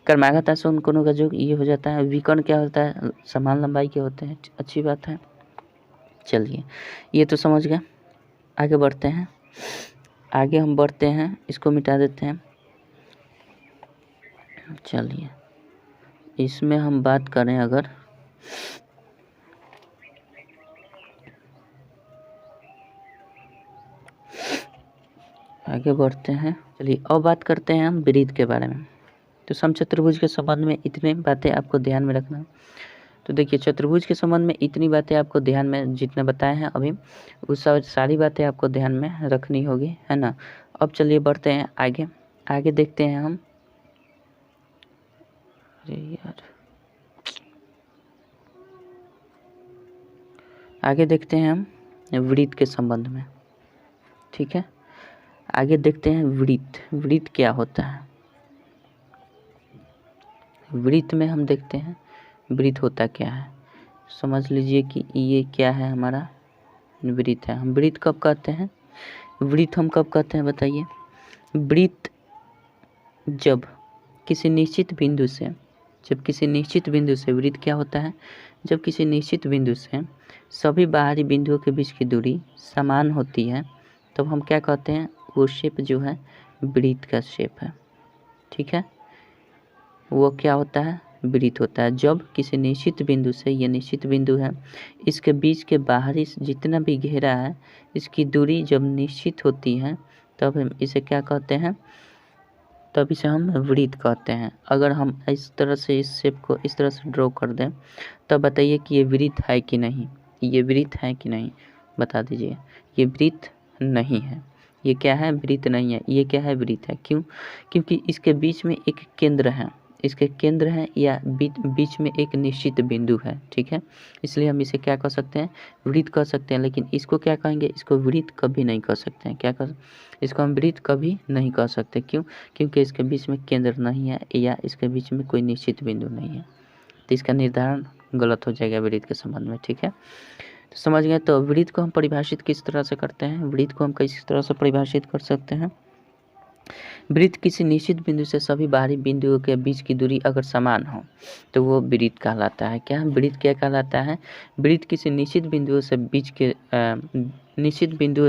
A: क्रमागत आसन कोणों का योग ये हो जाता है। विकर्ण क्या होता है? समान लंबाई के होते हैं। अच्छी बात है। चलिए, ये तो समझ गए। आगे बढ़ते हैं। आगे हम बढ़ते हैं, इसको मिटा देते हैं। चलिए, इसमें हम बात करें अगर आगे बढ़ते हैं। चलिए, अब बात करते हैं हम वृत्त के बारे में। तो समचतुर्भुज के संबंध में इतनी बातें आपको ध्यान में रखना। तो देखिए, चतुर्भुज के संबंध में इतनी बातें आपको ध्यान में, जितने बताए हैं अभी, उस सारी बातें आपको ध्यान में रखनी होगी, है ना। अब चलिए बढ़ते हैं आगे। आगे देखते हैं हम। अरे यार, आगे देखते हैं हम वृत्त के संबंध में। ठीक है। आगे देखते हैं वृत्त। वृत्त क्या होता है? वृत्त में हम देखते हैं वृत्त होता क्या है। समझ लीजिए कि ये क्या है, हमारा वृत्त है। हम वृत्त कब कहते हैं? वृत्त हम कब कहते हैं बताइए? वृत्त जब किसी निश्चित बिंदु से वृत्त क्या होता है? जब किसी निश्चित बिंदु से सभी बाहरी बिंदुओं के बीच की दूरी समान होती है, तब हम क्या कहते हैं? वो शेप जो है वृत्त का शेप है। ठीक है। वो क्या होता है? वृत्त होता है। जब किसी निश्चित बिंदु से, ये निश्चित बिंदु है, इसके बीच के बाहरी जितना भी घेरा है, इसकी दूरी जब निश्चित होती है, तब हम इसे क्या कहते हैं? तब इसे हम वृत्त कहते हैं। अगर हम इस तरह से इस शेप को इस तरह से ड्रॉ कर दें, तब बताइए कि ये वृत्त है कि नहीं? ये वृत्त है कि नहीं? बता दीजिए। ये वृत्त नहीं है। ये क्या है? वृत्त नहीं है। ये क्या है? वृत्त है। क्यों? क्योंकि इसके बीच में एक केंद्र है। इसके केंद्र है या बीच में एक निश्चित बिंदु है। ठीक है। इसलिए हम इसे क्या कह सकते हैं? वृत्त कह सकते हैं। लेकिन इसको क्या कहेंगे? इसको वृत्त कभी नहीं कह सकते हैं। इसको हम वृत्त कभी नहीं कह सकते। क्यों? क्योंकि इसके बीच में केंद्र नहीं है या इसके बीच में कोई निश्चित बिंदु नहीं है, तो इसका निर्धारण गलत हो जाएगा वृत्त के संबंध में। ठीक है। तो समझ गए। तो वृत्त को हम परिभाषित किस तरह से करते हैं? वृत्त को हम किस तरह से परिभाषित कर सकते हैं? वृत्त किसी निश्चित बिंदु से सभी बाहरी बिंदुओं के बीच की दूरी अगर समान हो, तो वो वृत्त कहलाता है। क्या? वृत्त क्या कहलाता है? वृत्त किसी निश्चित बिंदुओं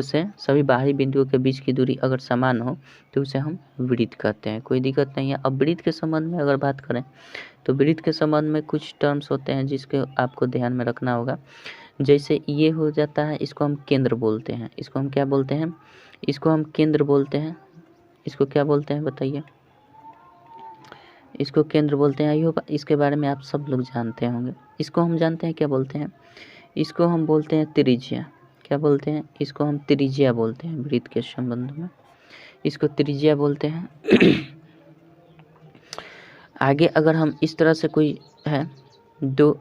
A: से सभी बाहरी बिंदुओं के बीच की दूरी अगर समान हो, तो उसे हम वृत्त कहते हैं। कोई दिक्कत नहीं है। अब वृत्त के संबंध में अगर बात करें, तो वृत्त के संबंध में कुछ टर्म्स होते हैं जिसके आपको ध्यान में रखना होगा। जैसे ये हो जाता है, इसको हम केंद्र बोलते हैं। इसको हम क्या बोलते हैं? इसको हम केंद्र बोलते हैं। इसको क्या बोलते हैं बताइए? इसको केंद्र बोलते हैं। आई होप इसके बारे में आप सब लोग जानते होंगे। इसको हम जानते हैं क्या बोलते हैं? इसको हम बोलते हैं त्रिज्या। क्या बोलते हैं? इसको हम त्रिज्या बोलते हैं। वृत्त के संबंध में इसको त्रिज्या बोलते हैं। आगे अगर हम इस तरह से कोई है, दो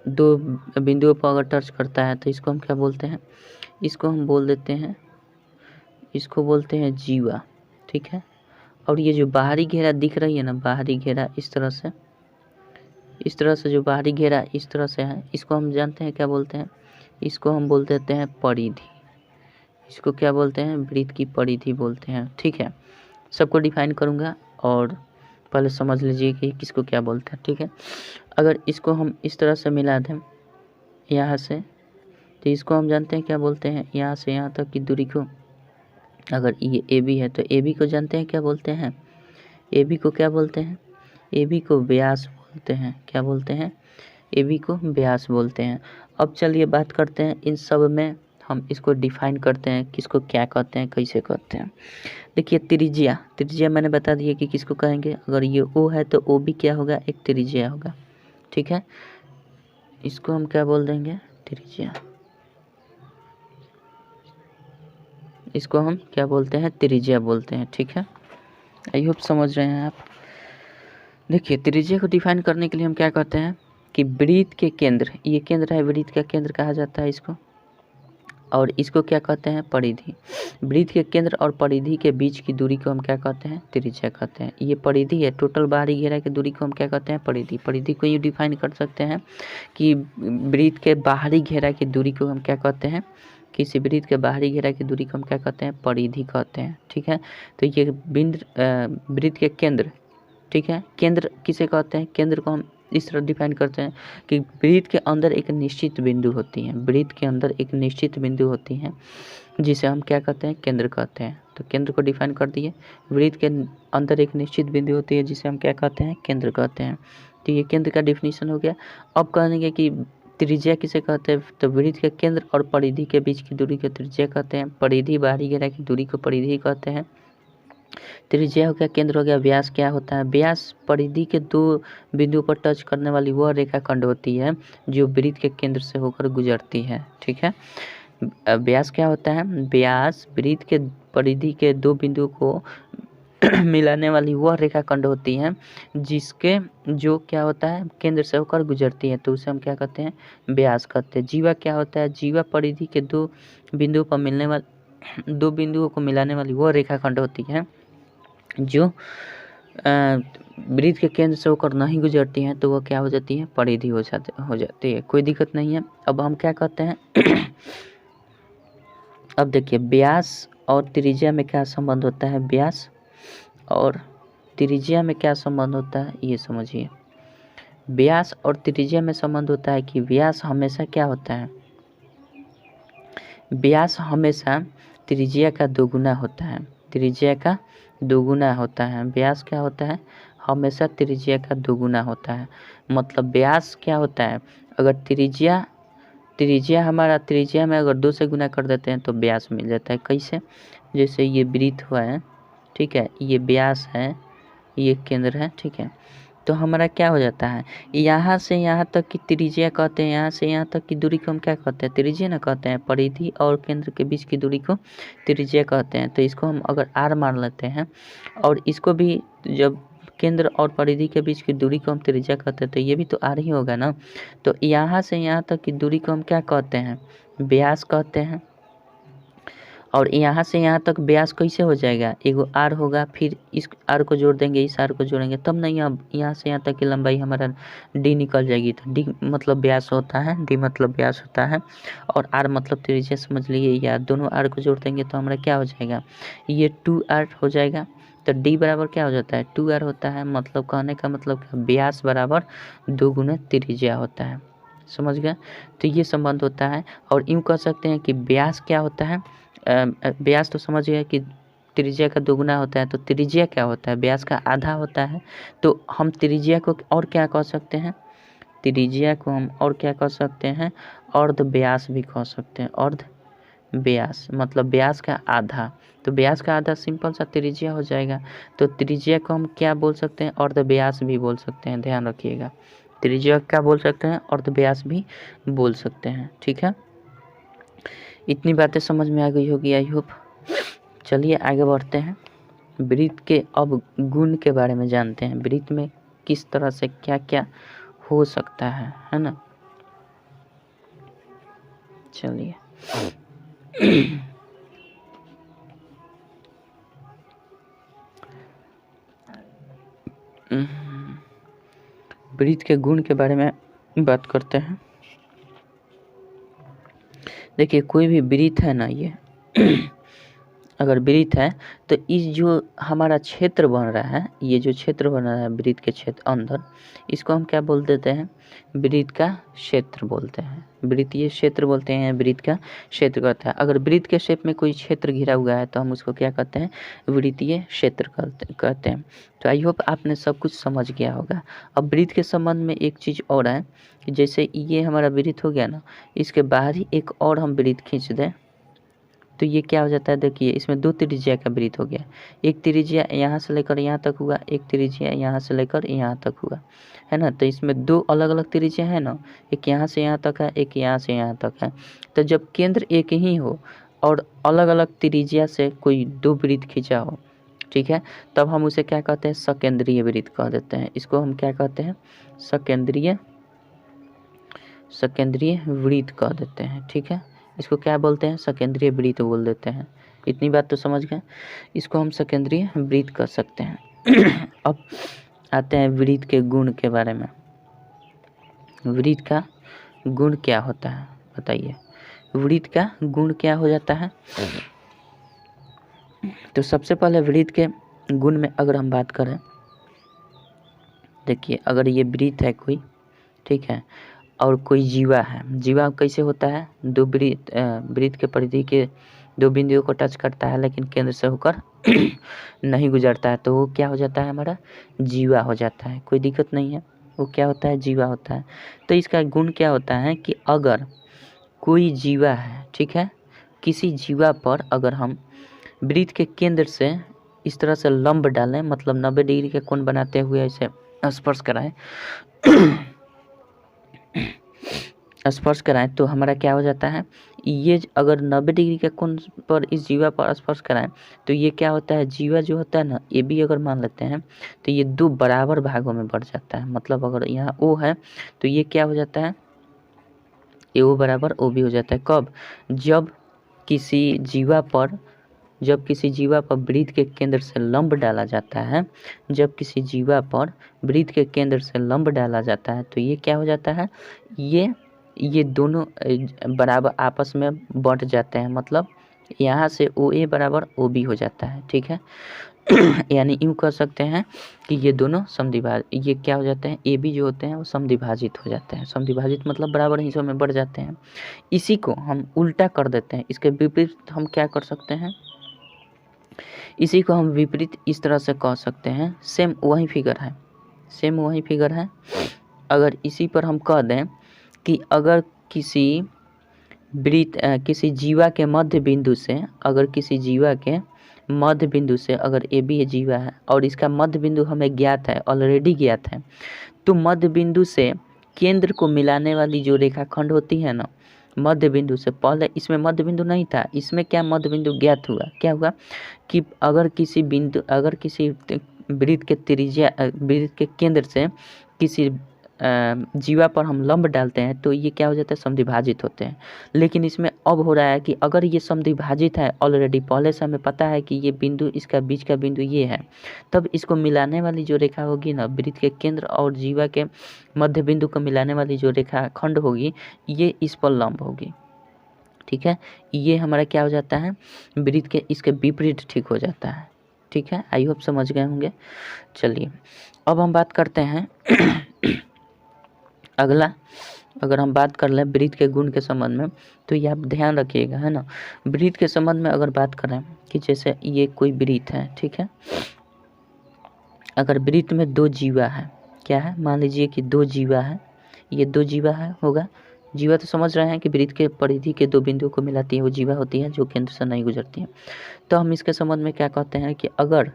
A: बिंदुओं पर अगर टच करता है, तो इसको हम क्या बोलते हैं? इसको हम बोल देते हैं, इसको बोलते हैं जीवा। ठीक है। और ये जो बाहरी घेरा दिख रही है ना, बाहरी घेरा इस तरह से जो बाहरी घेरा इस तरह से है, इसको हम जानते हैं क्या बोलते हैं? इसको हम बोल देते हैं परिधि। इसको क्या बोलते हैं? वृत्त की परिधि बोलते हैं। ठीक है। सबको डिफाइन करूँगा और पहले समझ लीजिए कि किसको क्या बोलते हैं। ठीक है। अगर इसको हम इस तरह से मिला दें यहाँ से, तो इसको हम जानते हैं क्या बोलते हैं? यहाँ से यहाँ तक की दूरी को, अगर ये ए बी है, तो ए बी को जानते हैं क्या बोलते हैं? ए बी को क्या बोलते हैं? ए बी को व्यास बोलते हैं। क्या बोलते हैं? ए बी को व्यास बोलते हैं। अब चलिए बात करते हैं इन सब में हम इसको डिफाइन करते हैं, किसको क्या कहते हैं, कैसे कहते हैं। देखिए त्रिज्या मैंने बता दिया कि किसको कहेंगे। अगर ये ओ है तो ओ भी क्या होगा, एक त्रिज्या होगा। ठीक है, इसको हम क्या बोल देंगे, त्रिज्या। इसको हम क्या बोलते हैं, त्रिज्या बोलते हैं। ठीक है, आई होप समझ रहे हैं आप। देखिए त्रिज्या को डिफाइन करने के लिए हम क्या कहते हैं कि वृत्त के केंद्र, ये केंद्र है, वृत्त का केंद्र कहा जाता है इसको। और इसको क्या कहते हैं, परिधि। वृत्त के केंद्र और परिधि के बीच की दूरी को हम क्या कहते हैं, त्रिज्या कहते हैं। ये परिधि है, टोटल बाहरी घेरा की दूरी को हम क्या कहते हैं, परिधि। परिधि को यूँ डिफाइन कर सकते हैं कि वृत्त के बाहरी घेरा की दूरी को हम क्या कहते हैं, किसी वृत्त के बाहरी घेरा की दूरी को हम क्या कहते हैं, परिधि कहते हैं। ठीक है, तो ये वृत्त के केंद्र, ठीक है, केंद्र किसे कहते हैं, केंद्र को हम इस तरह डिफाइन करते हैं कि वृत्त के अंदर एक निश्चित बिंदु होती है, वृत्त के अंदर एक निश्चित बिंदु होती है जिसे हम क्या कहते हैं, केंद्र कहते हैं। तो केंद्र को डिफाइन कर दिए, वृत्त के अंदर एक निश्चित बिंदु होती है जिसे हम क्या कहते हैं, केंद्र कहते हैं। तो ये केंद्र का डिफिनीशन हो गया। अब कहेंगे कि त्रिज्या किसे कहते हैं, तो वृत्त के केंद्र और परिधि के बीच की दूरी को त्रिज्या कहते हैं। परिधि बाहरी घेरा की दूरी को परिधि कहते हैं। त्रिज्या हो गया, केंद्र हो गया, व्यास क्या होता है, व्यास परिधि के दो बिंदुओं पर टच करने वाली वह रेखाखंड होती है जो वृत्त के केंद्र से होकर गुजरती है। ठीक है, व्यास क्या होता है, व्यास वृत्त के परिधि के दो बिंदुओं को मिलाने वाली वह रेखाखंड होती है जिसके जो क्या होता है, केंद्र से होकर गुजरती है, तो उसे हम क्या कहते हैं, व्यास कहते हैं। जीवा क्या होता है, जीवा परिधि के दो बिंदुओं पर मिलने वाली, दो बिंदुओं को मिलाने वाली वह रेखाखंड होती है जो वृत्त के केंद्र से होकर नहीं गुजरती हैं, तो वह क्या हो जाती है, परिधि हो जाती है। कोई दिक्कत नहीं है। अब हम क्या कहते हैं अब देखिए व्यास और त्रिज्या में क्या संबंध होता है, व्यास और त्रिज्या में क्या संबंध होता है, ये समझिए। व्यास और त्रिज्या में संबंध होता है कि व्यास हमेशा क्या होता है, व्यास हमेशा त्रिज्या का दोगुना होता है, त्रिज्या का दोगुना होता है। व्यास क्या होता है, हमेशा त्रिज्या का दोगुना होता है। मतलब व्यास क्या होता है, अगर त्रिज्या हमारा त्रिज्या में अगर 2 से गुना कर देते हैं तो व्यास मिल जाता है। कैसे, जैसे ये वृत्त हुआ है, ठीक है, ये व्यास है, ये केंद्र है, ठीक है, तो हमारा क्या हो जाता है, यहाँ से यहाँ तक की त्रिज्या कहते हैं, यहाँ से यहाँ तक की दूरी को हम क्या कहते हैं, त्रिज्या ना कहते हैं। परिधि और केंद्र के बीच की दूरी को त्रिज्या कहते हैं। तो इसको हम अगर r मान लेते हैं और इसको भी, जब केंद्र और परिधि के बीच की दूरी को हम त्रिज्या कहते हैं तो ये भी तो r ही होगा ना। तो यहाँ से यहाँ तक की दूरी को हम क्या कहते हैं, व्यास कहते हैं। और यहाँ से यहाँ तक व्यास कैसे हो जाएगा, एगो r होगा, फिर इस r को जोड़ देंगे, इस r को जोड़ेंगे, तब नहीं, अब यहाँ से यहाँ तक की लंबाई हमारा d निकल जाएगी। तो d मतलब व्यास होता है, d मतलब व्यास होता है, और r मतलब त्रिज्या समझ लीजिए, या दोनों r को जोड़ देंगे तो हमारा क्या हो जाएगा, ये 2r हो जाएगा। तो d बराबर क्या हो जाता है, 2r होता है। मतलब कहने का मतलब व्यास बराबर 2 गुना त्रिज्या होता है। समझ गए, तो ये संबंध होता है। और यूँ कह सकते हैं कि व्यास क्या होता है, व्यास तो समझ गए कि त्रिज्या का दोगुना होता है, तो त्रिज्या क्या होता है, व्यास का आधा होता है। तो हम त्रिज्या को और क्या कह सकते हैं, त्रिज्या को हम और क्या कह सकते हैं, अर्ध व्यास भी कह सकते हैं। अर्ध व्यास मतलब व्यास का आधा, तो व्यास का आधा सिंपल सा त्रिज्या हो जाएगा। तो त्रिज्या को हम क्या बोल सकते हैं, अर्ध व्यास भी बोल सकते हैं, ध्यान रखिएगा। त्रिज्या क्या बोल सकते हैं, अर्ध व्यास भी बोल सकते हैं। ठीक है, इतनी बातें समझ में आ गई होगी आई होप। चलिए आगे बढ़ते हैं, वृत्त के अब गुण के बारे में जानते हैं। वृत्त में किस तरह से क्या क्या हो सकता है ना। चलिए वृत्त के गुण के बारे में बात करते हैं। देखिए कोई भी वृत्त है ना, ये अगर वृत्त है तो इस जो हमारा क्षेत्र बन रहा है, ये जो क्षेत्र बन रहा है वृत्त के क्षेत्र अंदर, इसको हम क्या बोल देते हैं? वृत्त का क्षेत्र बोलते हैं, वृत्तीय क्षेत्र बोलते हैं, वृत्त का क्षेत्र कहता है। अगर वृत्त के शेप में कोई क्षेत्र घिरा हुआ है तो हम उसको क्या कहते हैं? वृत्तीय क्षेत्र कहते हैं। तो आई होप आपने सब कुछ समझ गया होगा। अब वृत्त के संबंध में एक चीज़ और है कि जैसे ये हमारा वृत्त हो गया ना, इसके बाहर ही एक और हम वृत्त खींच दें तो ये क्या हो जाता है? देखिए इसमें दो त्रिज्या का वृत्त हो गया। एक त्रिज्या यहाँ से लेकर यहाँ तक हुआ, एक त्रिज्या यहाँ से लेकर यहाँ तक हुआ, है ना। तो इसमें दो अलग अलग त्रिज्या है ना, एक यहाँ से यहाँ तक है, एक यहाँ से यहाँ तक है। तो जब केंद्र एक ही हो और अलग अलग त्रिज्या से कोई दो वृत्त खींचा हो, ठीक है, तब हम उसे क्या कहते हैं? सकेंद्रीय वृत्त कह देते हैं। इसको हम क्या कहते हैं? सकेंद्रीय वृत्त कह देते हैं, ठीक है। इसको क्या बोलते हैं? सकेंद्रीय वृत्त बोल देते हैं। इतनी बात तो समझ गए। इसको हम सकेंद्रीय वृत्त कर सकते हैं। अब आते हैं वृत्त के गुण के बारे में। वृत्त का गुण क्या होता है बताइए? वृत्त का गुण क्या हो जाता है? तो सबसे पहले वृत्त के गुण में अगर हम बात करें, देखिए अगर ये वृत्त है कोई, ठीक है, और कोई जीवा है, जीवा कैसे होता है? दो वृत्त के परिधि के दो बिंदुओं को टच करता है लेकिन केंद्र से होकर नहीं गुजरता है, तो वो क्या हो जाता है? हमारा जीवा हो जाता है। कोई दिक्कत नहीं है, वो क्या होता है? जीवा होता है। तो इसका गुण क्या होता है कि अगर कोई जीवा है, ठीक है, किसी जीवा पर अगर हम वृत्त के केंद्र से इस तरह से लंब डालें, मतलब 90 डिग्री के कोण बनाते हुए ऐसे स्पर्श कराएं तो हमारा क्या हो जाता है? ये अगर 90 डिग्री के कोण पर इस जीवा पर स्पर्श कराएं तो ये क्या होता है? जीवा जो होता है ना, ये भी अगर मान लेते हैं तो ये दो बराबर भागों में बढ़ जाता है। मतलब अगर यहाँ ओ है तो ये क्या हो जाता है? ये ओ बराबर ओ भी हो जाता है। कब? जब किसी जीवा पर वृत्त के केंद्र से लंब डाला जाता है, जब किसी जीवा पर वृत्त के केंद्र से लंब डाला जाता है तो ये क्या हो जाता है? ये दोनों बराबर आपस में बढ़ जाते हैं। मतलब यहाँ से ओ ए बराबर ओ बी हो जाता है, ठीक है। यानी यूँ कह सकते हैं कि ये दोनों ये क्या हो जाते हैं? ए बी जो होते हैं वो समद्विभाजित हो जाते हैं। समद्विभाजित मतलब बराबर हिस्सों में बढ़ जाते हैं। इसी को हम उल्टा कर देते हैं। इसके विपरीत हम क्या कर सकते हैं? इसी को हम विपरीत इस तरह से कह सकते हैं। सेम वही फिगर है। अगर इसी पर हम कह दें कि अगर किसी जीवा के मध्य बिंदु से अगर ए बी जीवा है और इसका मध्य बिंदु हमें ज्ञात है, ऑलरेडी ज्ञात है, तो मध्य बिंदु से केंद्र को मिलाने वाली जो रेखाखंड होती है ना, मध्य बिंदु से पहले इसमें मध्य बिंदु नहीं था, इसमें क्या मध्य बिंदु ज्ञात हुआ? क्या हुआ कि अगर किसी वृत्त के केंद्र से किसी जीवा पर हम लंब डालते हैं तो ये क्या हो जाता है? समद्विभाजित होते हैं। लेकिन इसमें अब हो रहा है कि अगर ये समद्विभाजित है ऑलरेडी, पहले से हमें पता है कि ये बिंदु, इसका बीच का बिंदु ये है, तब इसको मिलाने वाली जो रेखा होगी ना, वृत्त के केंद्र और जीवा के मध्य बिंदु को मिलाने वाली जो रेखा खंड होगी, ये इस पर लंब होगी, ठीक है। ये हमारा क्या हो जाता है? वृत्त के इसके विपरीत ठीक हो जाता है, ठीक है। आई होप समझ गए होंगे। चलिए अब हम बात करते हैं अगला। अगर हम बात कर लें वृत्त के गुण के संबंध में तो ये आप ध्यान रखिएगा, है ना। वृत्त के संबंध में अगर बात करें कि जैसे ये कोई वृत्त है, ठीक है, अगर वृत्त में दो जीवा है, क्या है? मान लीजिए कि दो जीवा है, ये दो जीवा है होगा। जीवा तो समझ रहे हैं कि वृत्त के परिधि के दो बिंदुओं को मिलाती है वो जीवा होती है, जो केंद्र से नहीं गुजरती है। तो हम इसके संबंध में क्या कहते हैं कि अगर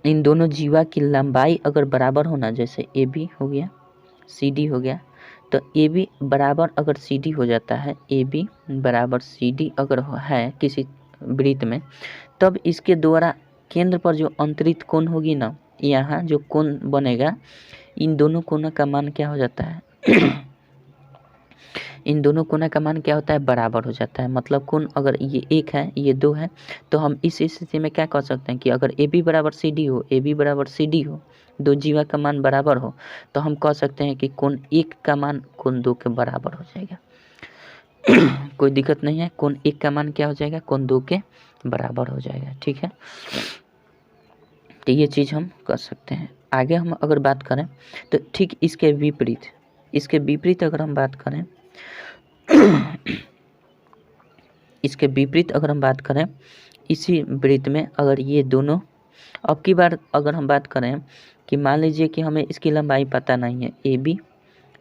A: इन दोनों जीवा की लंबाई अगर बराबर होना, जैसे ए बी हो गया, सी डी हो गया, तो ए बी बराबर अगर सी डी हो जाता है, ए बी बराबर सी डी अगर है किसी वृत्त में, तब इसके द्वारा केंद्र पर जो अंतरित कोण होगी ना, यहाँ जो कोण बनेगा, इन दोनों कोणों का मान क्या हो जाता है? इन दोनों कोणों का मान क्या होता है? बराबर हो जाता है। मतलब कोण अगर ये एक है, ये दो है, तो हम इस स्थिति में क्या कह सकते हैं कि अगर ए बी बराबर सी डी हो, ए बी बराबर सी डी हो, दो जीवा का मान बराबर हो, तो हम कह सकते हैं कि कोण एक का मान कोण दो के बराबर हो जाएगा। कोई दिक्कत नहीं है। कोण 1 का मान क्या हो जाएगा, कोण 2 के बराबर हो जाएगा। ठीक है, तो ये चीज़ हम कर सकते हैं। आगे हम अगर बात करें तो ठीक इसके विपरीत अगर हम बात करें इसके विपरीत अगर हम बात करें, इसी वृत्त में अगर ये दोनों, अब की बार अगर हम बात करें कि मान लीजिए कि हमें इसकी लंबाई पता नहीं है, ए बी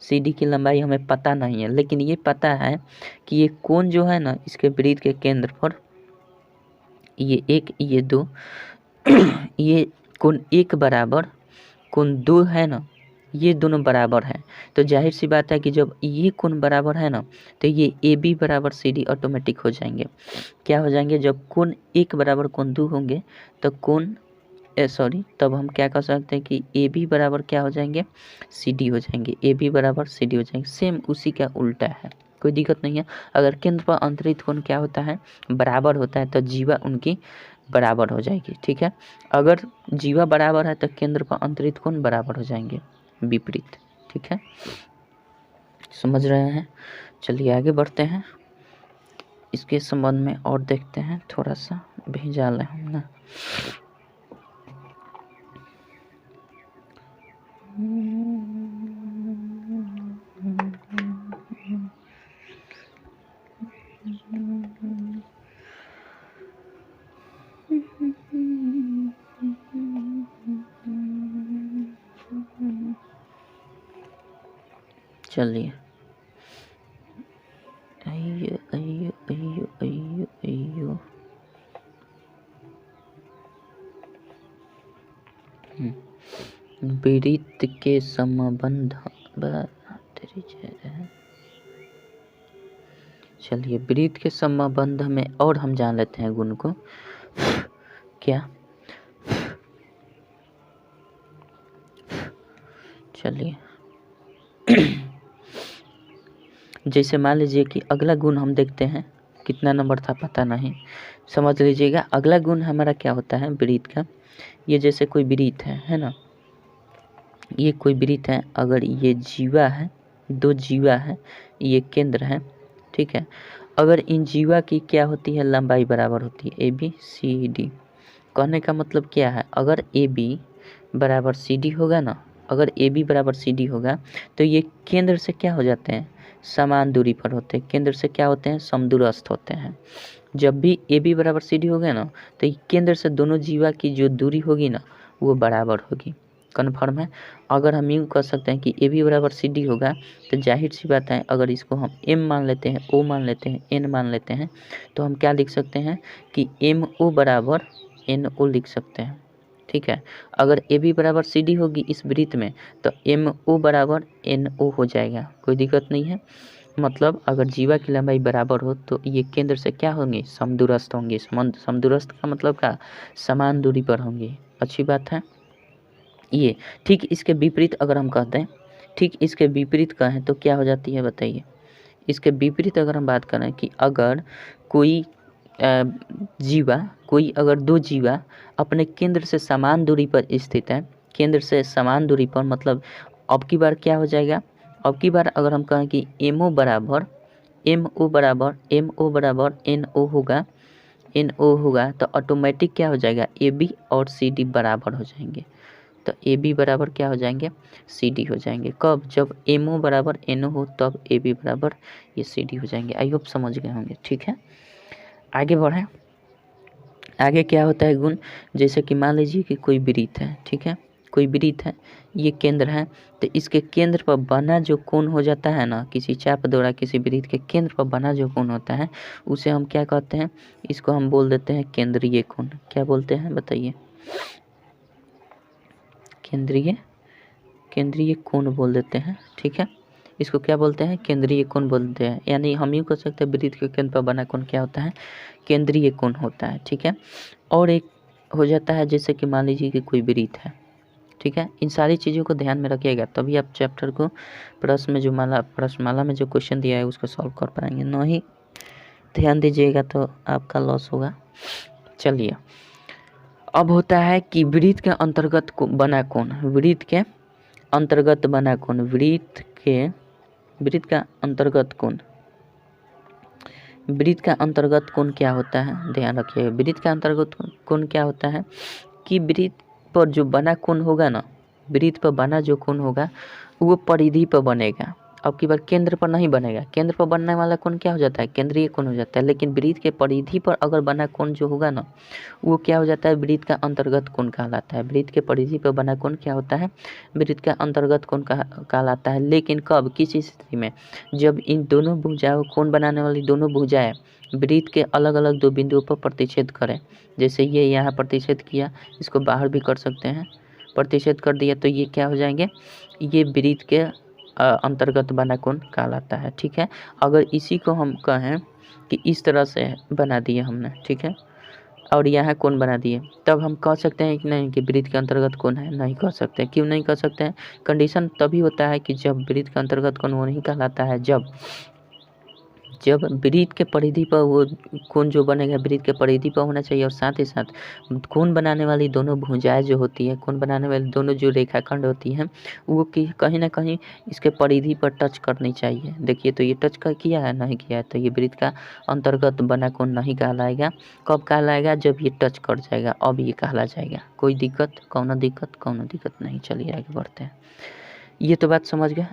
A: सी डी की लंबाई हमें पता नहीं है, लेकिन ये पता है कि ये कोण जो है ना इसके वृत्त के केंद्र पर, ये 1 ये 2 ये कोण 1 बराबर कोण 2 है ना, ये दोनों बराबर हैं। तो जाहिर सी बात है कि जब ये कोण बराबर है ना तो ये ए बी बराबर सी डी ऑटोमेटिक हो जाएंगे। क्या हो जाएंगे, जब कोण 1 बराबर कोण 2 होंगे तो तब हम क्या कर सकते हैं कि ए बी बराबर क्या हो जाएंगे, सी डी हो जाएंगे। ए बी बराबर सी डी हो जाएंगे। सेम उसी का उल्टा है, कोई दिक्कत नहीं है। अगर केंद्र पर अंतरित कोण क्या होता है, बराबर होता है, तो जीवा उनकी बराबर हो जाएगी। ठीक है, अगर जीवा बराबर है तो केंद्र पर अंतरित कोण बराबर हो जाएंगे, विपरीत। ठीक है, समझ रहे हैं। चलिए आगे बढ़ते हैं, इसके संबंध में और देखते हैं। थोड़ा सा भेजा ले हम ना। चलिए, अयो अयो अयो अयो अयो वृत्त के संबंध, चलिए वृत्त के संबंध में और हम जान लेते हैं गुण को। क्या, चलिए जैसे मान लीजिए कि अगला गुण हम देखते हैं, कितना नंबर था पता नहीं, समझ लीजिएगा। अगला गुण हमारा क्या होता है वृत्त का, ये जैसे कोई वृत्त है ना, ये कोई वृत्त है, अगर ये जीवा है, 2 जीवा है, ये केंद्र है। ठीक है, अगर इन जीवा की क्या होती है, लंबाई बराबर होती है ए बी सी डी। कहने का मतलब क्या है, अगर ए बी बराबर सी डी होगा ना, अगर ए बी बराबर सी डी होगा तो ये केंद्र से क्या हो जाते हैं, समान दूरी पर होते हैं। केंद्र से क्या होते हैं, समदूरस्थ होते हैं। जब भी ए बी बराबर सी डी होगा ना तो केंद्र से दोनों जीवा की जो दूरी होगी ना वो बराबर होगी। कन्फर्म है। अगर हम यूँ कह सकते हैं कि ए बी बराबर सी डी होगा तो जाहिर सी बात है, अगर इसको हम एम मान लेते हैं, ओ मान लेते हैं, एन मान लेते हैं, तो हम क्या लिख सकते हैं कि एम ओ बराबर एन ओ लिख सकते हैं। ठीक है, अगर ए बी बराबर सी डी होगी इस वृत्त में तो एम ओ बराबर एन ओ हो जाएगा, कोई दिक्कत नहीं है। मतलब अगर जीवा की लंबाई बराबर हो तो ये केंद्र से क्या होंगे, समदूरस्थ होंगे। समदूरस्थ का मतलब क्या, समान दूरी पर होंगे। अच्छी बात है। ये ठीक इसके विपरीत अगर हम कहते हैं, ठीक इसके विपरीत कहें तो क्या हो जाती है बताइए। इसके विपरीत अगर हम बात करें कि अगर कोई जीवा, कोई अगर 2 जीवा अपने केंद्र से समान दूरी पर स्थित है, केंद्र से समान दूरी पर, मतलब अब की बार क्या हो जाएगा, अब की बार अगर हम कहें कि एम ओ बराबर एन ओ होगा तो ऑटोमेटिक क्या हो जाएगा, ए बी और सी डी बराबर हो जाएंगे। तो ए बी बराबर क्या हो जाएंगे, सी डी हो जाएंगे। कब, जब एम ओ बराबर एन ओ हो तब ए बी बराबर ये सी डी हो जाएंगे। आई होप समझ गए होंगे। ठीक है, आगे बढ़ें। आगे क्या होता है गुण, जैसे कि मान लीजिए कि कोई वृत्त है। ठीक है, कोई वृत्त है, ये केंद्र है, तो इसके केंद्र पर बना जो कोण हो जाता है ना, किसी चाप द्वारा किसी वृत्त के केंद्र पर बना जो कोण होता है उसे हम क्या कहते हैं, इसको हम बोल देते हैं केंद्रीय कोण। क्या बोलते हैं बताइए, केंद्रीय कोण बोल देते हैं। ठीक है, इसको क्या बोलते हैं, केंद्रीय कोण बोलते हैं। यानी हम यूँ कह सकते हैं वृत्त के केंद्र पर बना कोण क्या होता है, केंद्रीय कोण होता है। ठीक है, और एक हो जाता है जैसे कि मान लीजिए कि कोई वृत्त है। ठीक है, इन सारी चीज़ों को ध्यान में रखिएगा तभी आप चैप्टर को प्रश्नमाला में जो क्वेश्चन दिया है उसको सॉल्व कर पाएंगे। नहीं ध्यान दीजिएगा तो आपका लॉस होगा। चलिए, अब होता है कि वृत्त के अंतर्गत बना कोण, वृत्त के अंतर्गत बना कोण, वृत्त का अंतर्गत कोण, वृत्त का अंतर्गत कोण क्या होता है, ध्यान रखिए। वृत्त का अंतर्गत कोण क्या होता है कि वृत्त पर जो बना कोण होगा ना, वृत्त पर बना जो कोण होगा वो परिधि पर बनेगा। अब की बार केंद्र पर नहीं बनेगा। केंद्र पर बनने वाला कोण क्या हो जाता है, केंद्रीय कोण हो जाता है। लेकिन वृत्त के परिधि पर अगर बना कोण जो होगा ना वो क्या हो जाता है, वृत्त का अंतर्गत कोण कहलाता है। वृत्त के परिधि पर बना कोण क्या होता है, वृत्त का अंतर्गत कोण कहलाता है। लेकिन कब, किस स्थिति में, जब इन दोनों भुजाओं कोण बनाने वाली दोनों भुजाएं वृत्त के अलग अलग दो बिंदुओं पर प्रतिच्छेद करें। जैसे ये यहाँ प्रतिच्छेद किया, इसको बाहर भी कर सकते हैं, प्रतिच्छेद कर दिया तो ये क्या हो जाएंगे, ये वृत्त के अंतर्गत बना कोण कहलाता है। ठीक है, अगर इसी को हम कहें कि इस तरह से बना दिए हमने, ठीक है, और यहाँ कोण बना दिए, तब हम कह सकते हैं कि नहीं कि वृत्त के अंतर्गत कोण है, नहीं कह सकते। क्यों नहीं कह सकते हैं, कंडीशन तभी होता है कि जब वृत्त के अंतर्गत कोण वो नहीं कहलाता है जब वृत्त के परिधि पर वो कोण जो बनेगा वृत्त के परिधि पर होना चाहिए, और साथ ही साथ कोण बनाने वाली दोनों भुजाएं जो होती है, कोण बनाने वाली दोनों जो रेखाखंड होती हैं वो कहीं ना कहीं इसके परिधि पर टच करनी चाहिए। देखिए तो ये टच किया है, नहीं किया है, तो ये वृत्त का अंतर्गत बना कोण नहीं कहलाएगा। कब कहलाएगा, जब ये टच कर जाएगा, अब ये कहला जाएगा। कोई दिक्कत, कौनो दिक्कत नहीं। चलिए आगे बढ़ते हैं। ये तो बात समझ गए।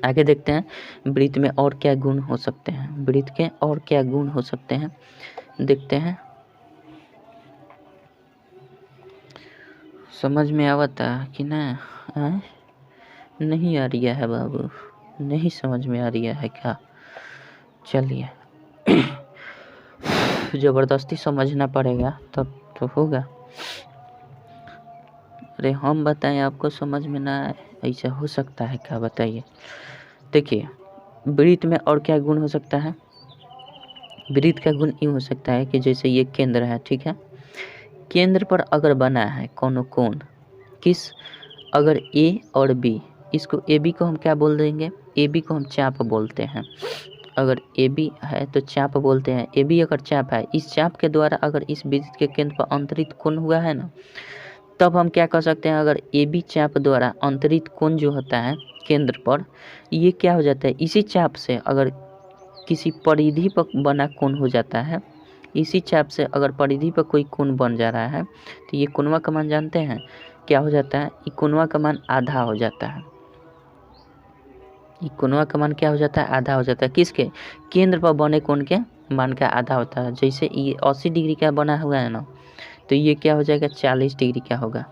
A: आगे देखते हैं वृत्त में और क्या गुण हो सकते हैं, वृत्त के और क्या गुण हो सकते हैं देखते हैं। समझ में आवता कि ना, नहीं आ रही है बाबू, नहीं समझ में आ रही है क्या? चलिए जबरदस्ती समझना पड़ेगा तब तो होगा। अरे हम बताएं आपको समझ में ना आए, ऐसा हो सकता है क्या, बताइए। देखिए वृत्त में और क्या गुण हो सकता है, वृत्त का गुण यूँ हो सकता है कि जैसे ये केंद्र है, ठीक है, केंद्र पर अगर बना है कोनो कोण, किस, अगर ए और बी, इसको ए बी को हम क्या बोल देंगे, ए बी को हम चाप बोलते हैं। अगर ए बी है तो चाप बोलते हैं। ए बी अगर चाप है, इस चाप के द्वारा अगर इस वृत्त के केंद्र पर अंतरित कोण हुआ है ना, तब हम क्या कर सकते हैं, अगर ए बी चाप द्वारा अंतरित कोण जो होता है केंद्र पर, ये क्या हो जाता है, इसी चाप से अगर किसी परिधि पर बना कोण हो जाता है, इसी चाप से अगर परिधि पर कोई कोण बन जा रहा है तो ये कोणवा का मान जानते हैं क्या हो जाता है, ये कोणवा का मान आधा हो जाता है। ये कोणवा का मान क्या हो जाता है, आधा हो जाता है। किसके, केंद्र पर बने कोण के मान का आधा होता है। जैसे ये 80 डिग्री का बना हुआ है ना, तो ये क्या हो जाएगा, 40 डिग्री का होगा।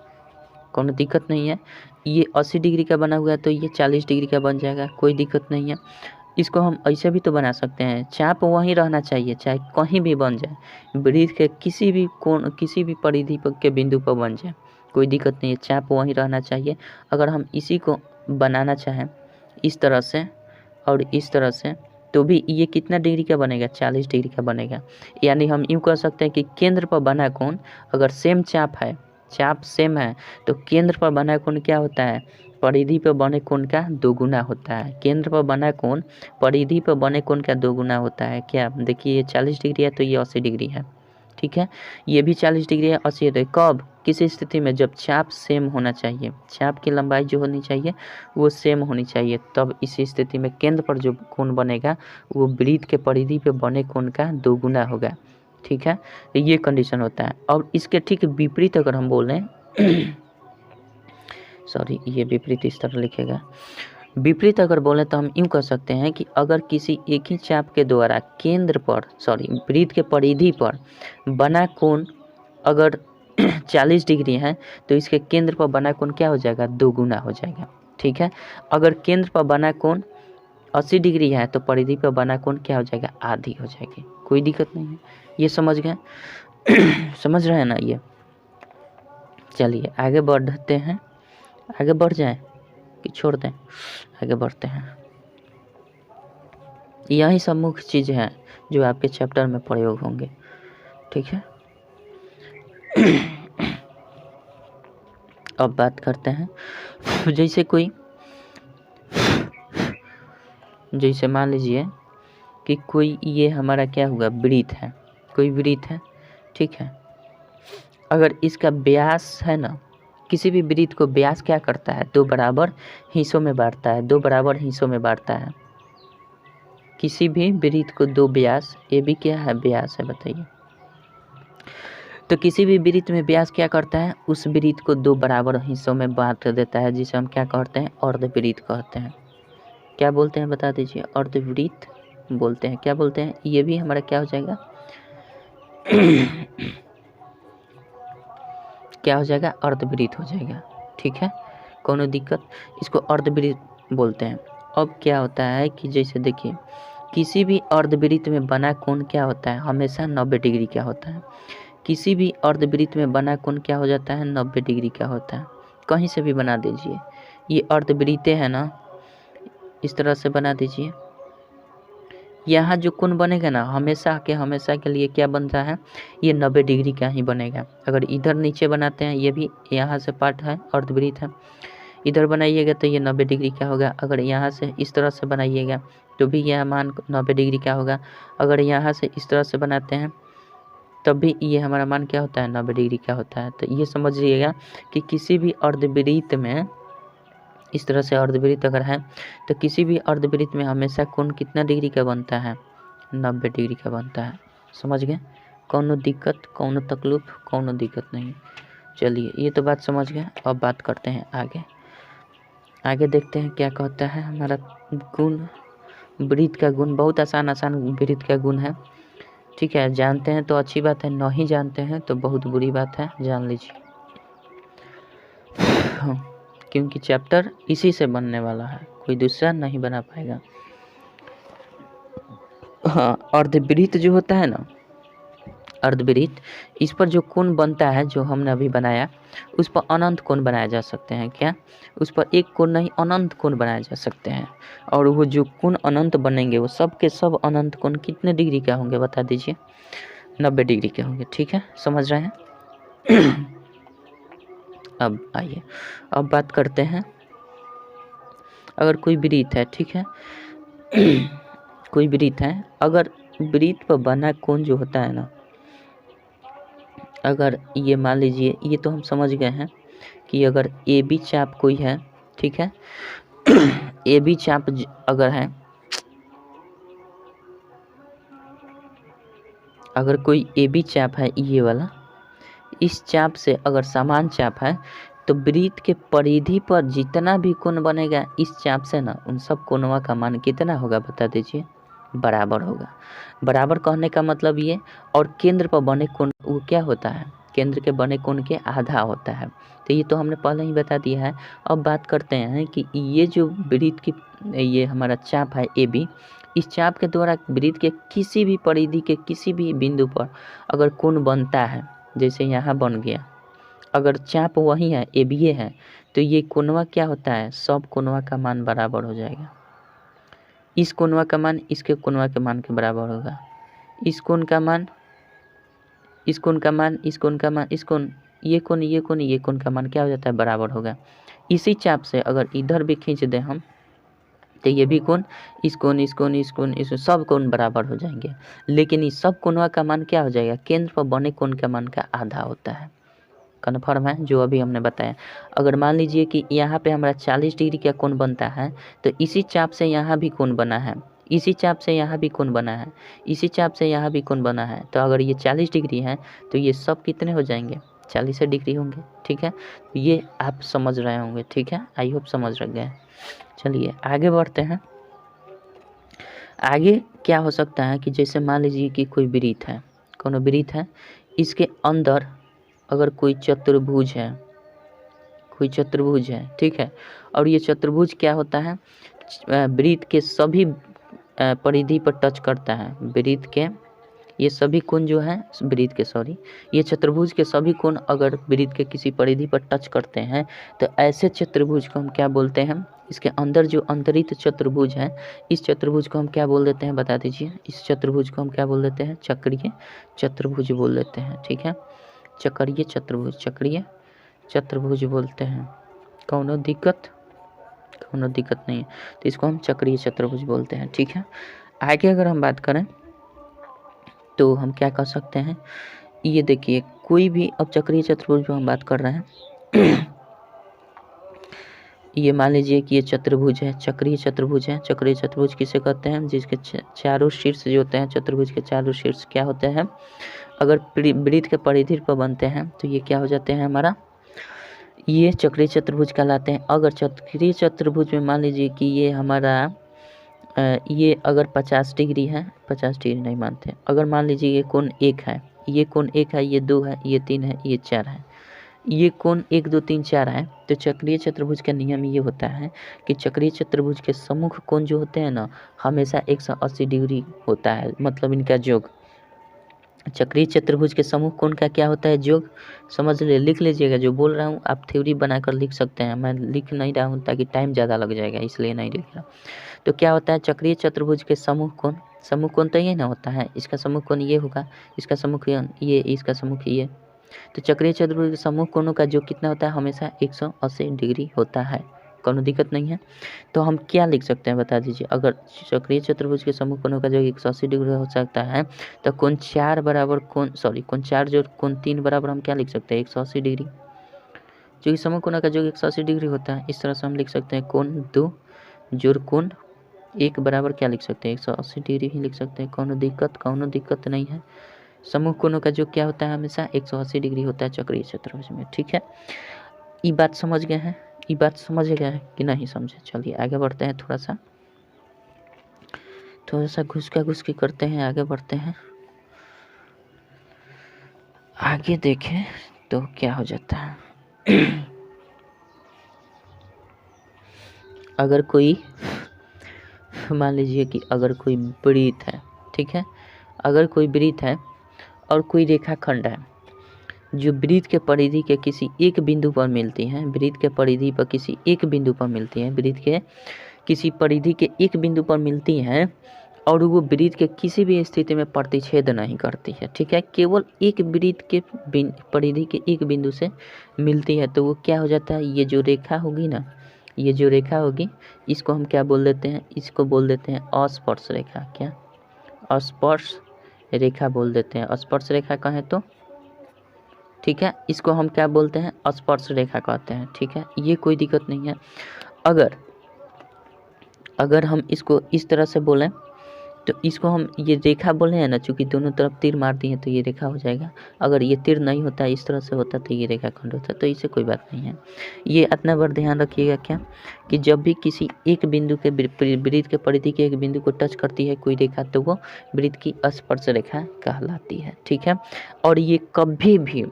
A: कोनो दिक्कत नहीं है। ये 80 डिग्री का बना हुआ है तो ये 40 डिग्री का बन जाएगा, कोई दिक्कत नहीं है। इसको हम ऐसे भी तो बना सकते हैं, चाप वहीं रहना चाहिए, चाहे कहीं भी बन जाए, वृत्त के किसी भी कोण, किसी भी परिधि के बिंदु पर बन जाए, कोई दिक्कत नहीं है, चाप वहीं रहना चाहिए। अगर हम इसी को बनाना चाहें इस तरह से और इस तरह से, तो भी ये कितना डिग्री का बनेगा, 40 डिग्री का बनेगा। यानी हम यूँ कह सकते हैं कि केंद्र पर बना कोण अगर सेम चाप है, चाप सेम है, तो केंद्र पर बना कोण क्या होता है, परिधि पर बने कोण का दोगुना होता है। केंद्र पर बना कोण परिधि पर बने कोण का दोगुना होता है। क्या, देखिए ये 40 डिग्री है तो ये 80 डिग्री है, ठीक है, ये भी 40 डिग्री है, 80 है। कब, किसी स्थिति में, जब चाप सेम होना चाहिए, चाप की लंबाई जो होनी चाहिए वो सेम होनी चाहिए, तब इस स्थिति में केंद्र पर जो कोण बनेगा वो वृत्त के परिधि पे बने कोण का दोगुना होगा, ठीक है, तो ये कंडीशन होता है। और इसके ठीक विपरीत अगर हम बोलें सॉरी, ये विपरीत इस तरह लिखेगा, विपरीत अगर बोलें तो हम यूँ कह सकते हैं कि अगर किसी एक ही चाप के द्वारा केंद्र पर, सॉरी, वृत्त के परिधि पर बना कोण अगर 40 डिग्री है तो इसके केंद्र पर बना कोण क्या हो जाएगा, दोगुना हो जाएगा, ठीक है। अगर केंद्र पर बना कोण 80 डिग्री है तो परिधि पर बना कोण क्या हो जाएगा, आधी हो जाएगी, कोई दिक्कत नहीं है। ये समझ गए? समझ रहे हैं ना ये? चलिए आगे बढ़ते हैं, आगे बढ़ जाएं कि छोड़ दें, आगे बढ़ते हैं। यही सब मुख्य चीज़ है जो आपके चैप्टर में प्रयोग होंगे, ठीक है। अब बात करते हैं, जैसे मान लीजिए कि कोई ये हमारा क्या हुआ, वृत्त है, कोई वृत्त है, ठीक है। अगर इसका व्यास है ना, किसी भी वृत्त को व्यास क्या करता है, 2 बराबर हिस्सों में बांटता है, 2 बराबर हिस्सों में बांटता है। किसी भी वृत्त को दो व्यास, ये भी क्या है, व्यास है, बताइए। तो किसी भी वृत्त में व्यास क्या करता है, उस वृत्त को दो बराबर हिस्सों में बांट देता है, जिसे हम क्या कहते हैं, अर्धवृत्त कहते हैं। क्या बोलते हैं बता दीजिए, अर्धवृत्त बोलते हैं। क्या बोलते हैं, ये भी हमारा क्या हो जाएगा क्या हो जाएगा, अर्धवृत्त हो जाएगा। ठीक है, कोनो दिक्कत, इसको अर्धवृत्त बोलते हैं। अब क्या होता है कि जैसे देखिए, किसी भी अर्धवृत्त में बना कोण क्या होता है, हमेशा 90 डिग्री का होता है। किसी भी अर्धवृत्त में बना कोण क्या हो जाता है, 90 डिग्री का होता है। कहीं से भी बना दीजिए, ये अर्धवृत्तें है ना, इस तरह से बना दीजिए। यहाँ जो कोण बनेगा ना, हमेशा के लिए क्या बनता है, ये 90 डिग्री का ही बनेगा। अगर इधर नीचे बनाते हैं, ये भी यहाँ से पार्ट है, अर्धवृत्त है, इधर बनाइएगा तो ये 90 डिग्री का होगा। अगर यहाँ से इस तरह से बनाइएगा तो भी यह मान 90 डिग्री का होगा। अगर यहाँ से इस तरह से बनाते हैं तब भी ये हमारा मान क्या होता है, 90 डिग्री का होता है। तो ये समझिएगा कि किसी भी अर्धवृत्त में, इस तरह से अर्धवृत्त अगर है तो किसी भी अर्धवृत्त में हमेशा कोण कितना डिग्री का बनता है, 90 डिग्री का बनता है। समझ गए, कौनो दिक्कत, कौनो तकलीफ, कौनो दिक्कत नहीं। चलिए, ये तो बात समझ गए। अब बात करते हैं आगे देखते हैं क्या कहता है हमारा गुण, वृत्त का गुण। बहुत आसान वृत्त का गुण है। ठीक है, जानते हैं तो अच्छी बात है, नहीं जानते हैं तो बहुत बुरी बात है, जान लीजिए। क्योंकि चैप्टर इसी से बनने वाला है, कोई दूसरा नहीं बना पाएगा। हाँ, अर्धवृत्त जो होता है ना, अर्धवृत्त, इस पर जो कोण बनता है, जो हमने अभी बनाया, उस पर अनंत कोण बनाए जा सकते हैं। क्या, उस पर एक कोण नहीं, अनंत कोण बनाए जा सकते हैं। और वो जो कोण अनंत बनेंगे, वो सब के सब अनंत कोण कितने डिग्री का होंगे बता दीजिए, 90 डिग्री के होंगे। ठीक है, समझ रहे हैं। अब आइए, अब बात करते हैं, अगर कोई वृत्त है, ठीक है, कोई वृत्त है, अगर वृत्त पर बना कोण जो होता है ना, अगर ये मान लीजिए, ये तो हम समझ गए हैं कि अगर ए बी चाप कोई है, ठीक है, ए बी चाप अगर है, अगर कोई ए बी चाप है, ये वाला, इस चाप से अगर समान चाप है, तो वृत्त के परिधि पर जितना भी कोण बनेगा इस चाप से ना, उन सब कोणों का मान कितना होगा बता दीजिए, बराबर होगा। बराबर कहने का मतलब ये, और केंद्र पर बने कोण वो क्या होता है, केंद्र के बने कोण के आधा होता है। तो ये तो हमने पहले ही बता दिया है। अब बात करते हैं कि ये जो वृत्त की, ये हमारा चाप है ए बी, इस चाप के द्वारा वृत्त के किसी भी परिधि के किसी भी बिंदु पर अगर कोण बनता है, जैसे यहाँ बन गया, अगर चाप वही है, ए बी ए है, तो ये कोणवा क्या होता है, सब कोणवा का मान बराबर हो जाएगा। इस कोणवा का मान इसके कोणवा के मान के बराबर होगा। इस कोण का मान, इस कोण का मान, इस कोण का मान, इस कोण, ये कोण, ये कोण, ये कोण का मान क्या हो जाता है, बराबर होगा। इसी चाप से अगर इधर भी खींच दें हम, तो ये भी कोण, इस कोण, इस कोण, इस कोण, इस सब कोण बराबर हो जाएंगे। लेकिन इस सब कोणवा का मान क्या हो जाएगा, केंद्र पर बने कोण का मान का आधा होता है। कन्फर्म है जो अभी हमने बताया। अगर मान लीजिए कि यहाँ पे हमारा 40 डिग्री का कोण बनता है, तो इसी चाप से यहाँ भी कोण बना है, इसी चाप से यहाँ भी कोण बना है, इसी चाप से यहाँ भी कोण बना है। तो अगर ये 40 डिग्री है तो ये सब कितने हो जाएंगे, 40 डिग्री होंगे। ठीक है, ये आप समझ रहे होंगे। ठीक है, आई होप समझ रह गए। चलिए आगे बढ़ते हैं। आगे क्या हो सकता है कि जैसे मान लीजिए कि कोई वृत्त है, कोनो वृत्त है, इसके अंदर अगर कोई चतुर्भुज है, कोई चतुर्भुज है, ठीक है, और ये चतुर्भुज क्या होता है, वृत्त के सभी परिधि पर टच करता है। वृत्त के ये सभी कोण जो है, वृत्त के सॉरी, ये चतुर्भुज के सभी कोण अगर वृत्त के किसी परिधि पर टच करते हैं, तो ऐसे चतुर्भुज को हम क्या बोलते हैं, इसके अंदर जो अंतरित चतुर्भुज है, इस चतुर्भुज को हम क्या बोल देते हैं बता दीजिए। इस चतुर्भुज को हम क्या बोल देते हैं, चक्रीय चतुर्भुज बोल देते हैं। ठीक है, चक्रीय चतुर्भुज, चक्रीय चतुर्भुज बोलते हैं। कौनो दिक्कत नहीं है, तो इसको हम चक्रीय चतुर्भुज बोलते हैं। ठीक है, आगे अगर हम बात करें तो हम क्या कर सकते हैं, ये देखिए कोई भी, अब चक्रीय चतुर्भुज जो हम बात कर रहे हैं, ये मान लीजिए कि ये चतुर्भुज है, चक्रीय चतुर्भुज है। चक्रीय चतुर्भुज किसे कहते हैं? जिसके चारों शीर्ष जो होते हैं, चतुर्भुज के चारों शीर्ष क्या होते हैं? अगर वृत्त के परिधि पर बनते हैं तो ये क्या हो जाते हैं हमारा? ये चक्रीय चतुर्भुज कहलाते हैं। अगर चक्रीय चतुर्भुज में मान लीजिए कि ये हमारा ये अगर 50 डिग्री है, 50 डिग्री नहीं मानते, अगर मान लीजिए ये कोण 1 है, ये कोण 1 है, ये 2 है, ये 3 है, ये 4 है, ये कोण 1 2 3 4 है, तो चक्रीय चतुर्भुज का नियम ये होता है कि चक्रीय चतुर्भुज के सम्मुख कोण जो होते हैं ना, हमेशा 180 डिग्री होता है, मतलब इनका योग। चक्रीय चतुर्भुज के समूह कोण का क्या होता है? योग। समझ ले, लिख लीजिएगा, जो बोल रहा हूँ आप थ्योरी बनाकर लिख सकते हैं, मैं लिख नहीं रहा हूँ ताकि टाइम ज़्यादा लग जाएगा, इसलिए नहीं लिख रहा। तो क्या होता है चक्रीय चतुर्भुज के समूह कोण? समूह कोण तो ये ना होता है, इसका समूह कोण ये होगा, इसका समूह कोण ये, इसका समूह ये। तो चक्रीय चतुर्भुज के समूह कोणों का योग कितना होता है? हमेशा 180 डिग्री होता है, कोई दिक्कत नहीं है। तो हम क्या लिख सकते हैं बता दीजिए? अगर चक्रीय चतुर्भुज के समूह कोणों का जो 180 डिग्री हो सकता है, तो कोण 4 बराबर कोण 4 जो कोण 3 बराबर हम क्या लिख सकते हैं? 180 डिग्री। जो कि समूह कोणों का जो 180 डिग्री होता है, इस तरह से हम लिख सकते हैं कोण 2 जोड़ कोण 1 बराबर क्या लिख सकते हैं? 180 डिग्री ही लिख सकते हैं। कौनो दिक्कत नहीं है। समूह कोणों का जो क्या होता है? हमेशा 180 डिग्री होता है चक्रीय चतुर्भुज में। ठीक है, ये बात समझ गए हैं? ये बात समझ गया है कि नहीं समझे? चलिए आगे बढ़ते हैं, थोड़ा सा घुसकी करते हैं, आगे बढ़ते हैं। आगे देखें तो क्या हो जाता है। अगर कोई मान लीजिए कि अगर कोई वृत्त है, ठीक है, अगर कोई वृत्त है और कोई रेखाखंड है जो वृत्त के परिधि के किसी एक बिंदु पर मिलती हैं, वृत्त के परिधि पर किसी एक बिंदु पर मिलती हैं, वृत्त के किसी परिधि के एक बिंदु पर मिलती हैं और वो वृत्त के किसी भी स्थिति में प्रतिच्छेद नहीं करती है। ठीक है, केवल एक वृत्त के परिधि के एक बिंदु से मिलती है, तो वो क्या हो जाता है? ये जो रेखा होगी ना, ये जो रेखा होगी, इसको हम क्या बोल देते हैं? इसको बोल देते हैं अस्पर्श रेखा। क्या? अस्पर्श रेखा बोल देते हैं। स्पर्श रेखा कहें तो ठीक है, इसको हम क्या बोलते हैं? स्पर्श रेखा कहते हैं। ठीक है, ये कोई दिक्कत नहीं है। अगर हम इसको इस तरह से बोलें तो इसको हम ये रेखा बोले हैं ना, चूँकि दोनों तरफ तीर मार दिए तो ये रेखा हो जाएगा। अगर ये तीर नहीं होता, इस तरह से होता तो ये रेखा खंड होता, तो इससे कोई बात नहीं है। ये इतना बार ध्यान रखिएगा क्या कि जब भी किसी एक बिंदु के वृत्त के परिधि के एक बिंदु को टच करती है कोई रेखा, तो वो वृत्त की स्पर्श रेखा कहलाती है। ठीक है, और ये कभी भी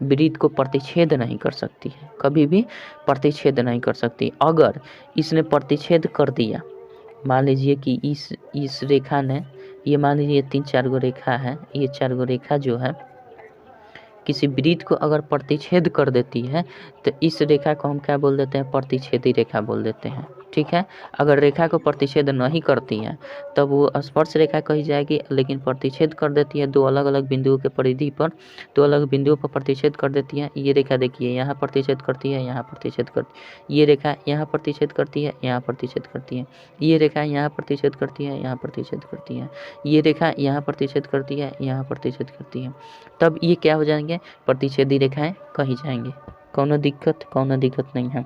A: वृत्त को प्रतिच्छेद नहीं कर सकती है, कभी भी प्रतिच्छेद नहीं कर सकती। अगर इसने प्रतिच्छेद कर दिया, मान लीजिए कि इस रेखा ने, ये मान लीजिए 3-4 गो रेखा है, ये 4 गो रेखा जो है किसी वृत्त को अगर प्रतिच्छेद कर देती है, तो इस रेखा को हम क्या बोल देते हैं? प्रतिच्छेदी रेखा बोल देते हैं। ठीक है, अगर रेखा को प्रतिच्छेद नहीं करती है तब वो स्पर्श रेखा कही जाएगी, लेकिन प्रतिच्छेद कर देती है दो अलग अलग बिंदुओं के परिधि पर, दो अलग बिंदुओं पर प्रतिच्छेद कर देती है। ये रेखा देखिए, यहाँ प्रतिच्छेद करती है, यहाँ प्रतिच्छेद करती है। ये रेखा यहाँ प्रतिच्छेद करती है, यहाँ प्रतिच्छेद करती है। ये रेखा यहाँ प्रतिच्छेद करती है, यहाँ प्रतिच्छेद करती है। ये रेखा यहाँ प्रतिच्छेद करती है, यहाँ प्रतिच्छेद करती है। तब ये क्या हो जाएंगे? प्रतिच्छेदी रेखाएं कही जाएंगे। कौनो दिक्कत नहीं है,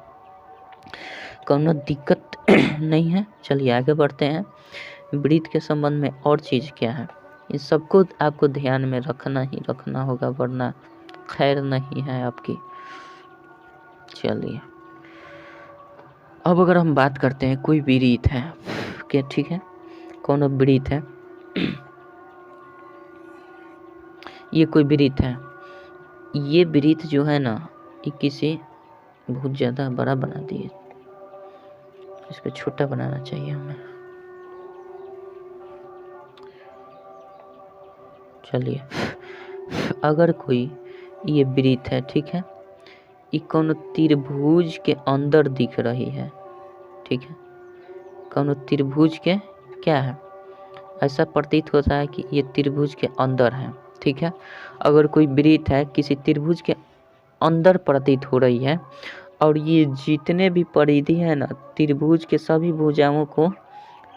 A: कौनो दिक्कत नहीं है। चलिए आगे बढ़ते हैं। वृत्त के संबंध में और चीज़ क्या है, इन सबको आपको ध्यान में रखना होगा, वरना खैर नहीं है आपकी। चलिए अब अगर हम बात करते हैं, कोई वृत्त है क्या? ठीक है, कौन वृत्त है? ये कोई वृत्त है, ये वृत्त जो है ना, ये किसी बहुत ज़्यादा बड़ा बना दिए, इसको छोटा बनाना चाहिए हमें। चलिए, अगर कोई ये वृत्त है, ठीक है, ये कौन त्रिभुज के अंदर दिख रही है। ठीक है, कौन त्रिभुज के क्या है? ऐसा प्रतीत होता है कि ये त्रिभुज के अंदर है। ठीक है, अगर कोई वृत्त है किसी त्रिभुज के अंदर प्रतीत हो रही है और ये जितने भी परिधि है ना, त्रिभुज के सभी भुजाओं को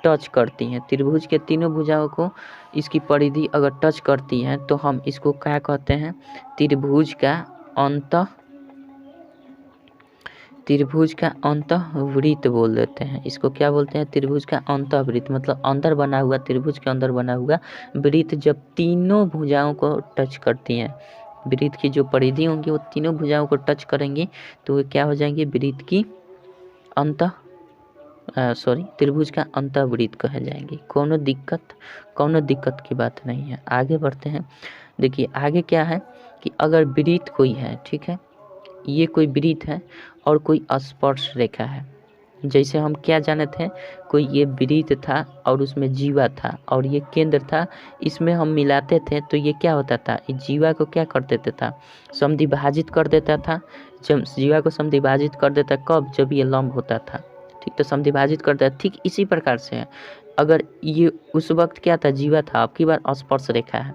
A: टच करती हैं, त्रिभुज के तीनों भुजाओं को इसकी परिधि अगर टच करती हैं, तो हम इसको क्या कहते हैं? त्रिभुज का त्रिभुज का अंतःवृत्त बोल देते हैं इसको। क्या बोलते हैं? त्रिभुज का अंतःवृत्त, मतलब अंदर बना हुआ, त्रिभुज के अंदर बना हुआ वृत्त जब तीनों भुजाओं को टच करती हैं, वृत्त की जो परिधि होंगी वो तीनों भुजाओं को टच करेंगी तो वे क्या हो जाएंगे? वृत्त की त्रिभुज का अंतःवृत्त कहे जाएंगे। कोनो दिक्कत की बात नहीं है। आगे बढ़ते हैं। देखिए आगे क्या है कि अगर वृत्त कोई है, ठीक है, ये कोई वृत्त है और कोई स्पर्श रेखा है। जैसे हम क्या जाने थे, कोई ये वृत्त था और उसमें जीवा था और ये केंद्र था, इसमें हम मिलाते थे तो ये क्या होता था? इस जीवा को क्या कर देता था? समद्विभाजित कर देता था। जब जीवा को समद्विभाजित कर देता, कब? जब ये लंब होता था, ठीक, तो समद्विभाजित कर देता। ठीक इसी प्रकार से है, अगर ये उस वक्त क्या था? जीवा था, अब की बार स्पर्श रेखा है,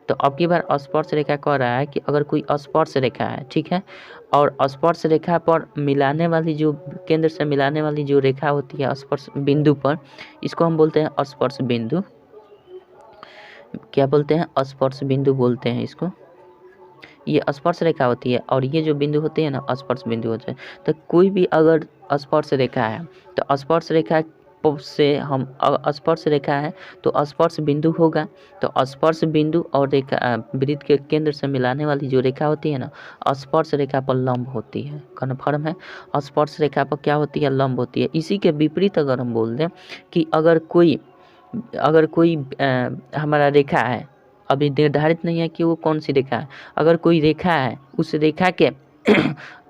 A: तो अब की बार स्पर्श रेखा कह रहा है कि अगर कोई स्पर्श रेखा है, ठीक है, और स्पर्श रेखा पर मिलाने वाली जो केंद्र से मिलाने वाली जो रेखा होती है स्पर्श बिंदु पर, इसको हम बोलते हैं स्पर्श बिंदु। क्या बोलते हैं? स्पर्श बिंदु बोलते हैं इसको। ये स्पर्श रेखा होती है और ये जो बिंदु होते हैं ना, स्पर्श बिंदु होते हैं। तो कोई भी अगर स्पर्श रेखा है तो स्पर्श रेखा से हम स्पर्श रेखा है तो स्पर्श बिंदु होगा, तो स्पर्श बिंदु और रेखा वृत्त के केंद्र से मिलाने वाली जो रेखा होती है ना, स्पर्श रेखा पर लंब होती है। कन्फर्म है? स्पर्श रेखा पर क्या होती है? लंब होती है। इसी के विपरीत अगर हम बोल दें कि अगर कोई हमारा रेखा है, अभी निर्धारित नहीं है कि वो कौन सी रेखा है, अगर कोई रेखा है, उस रेखा के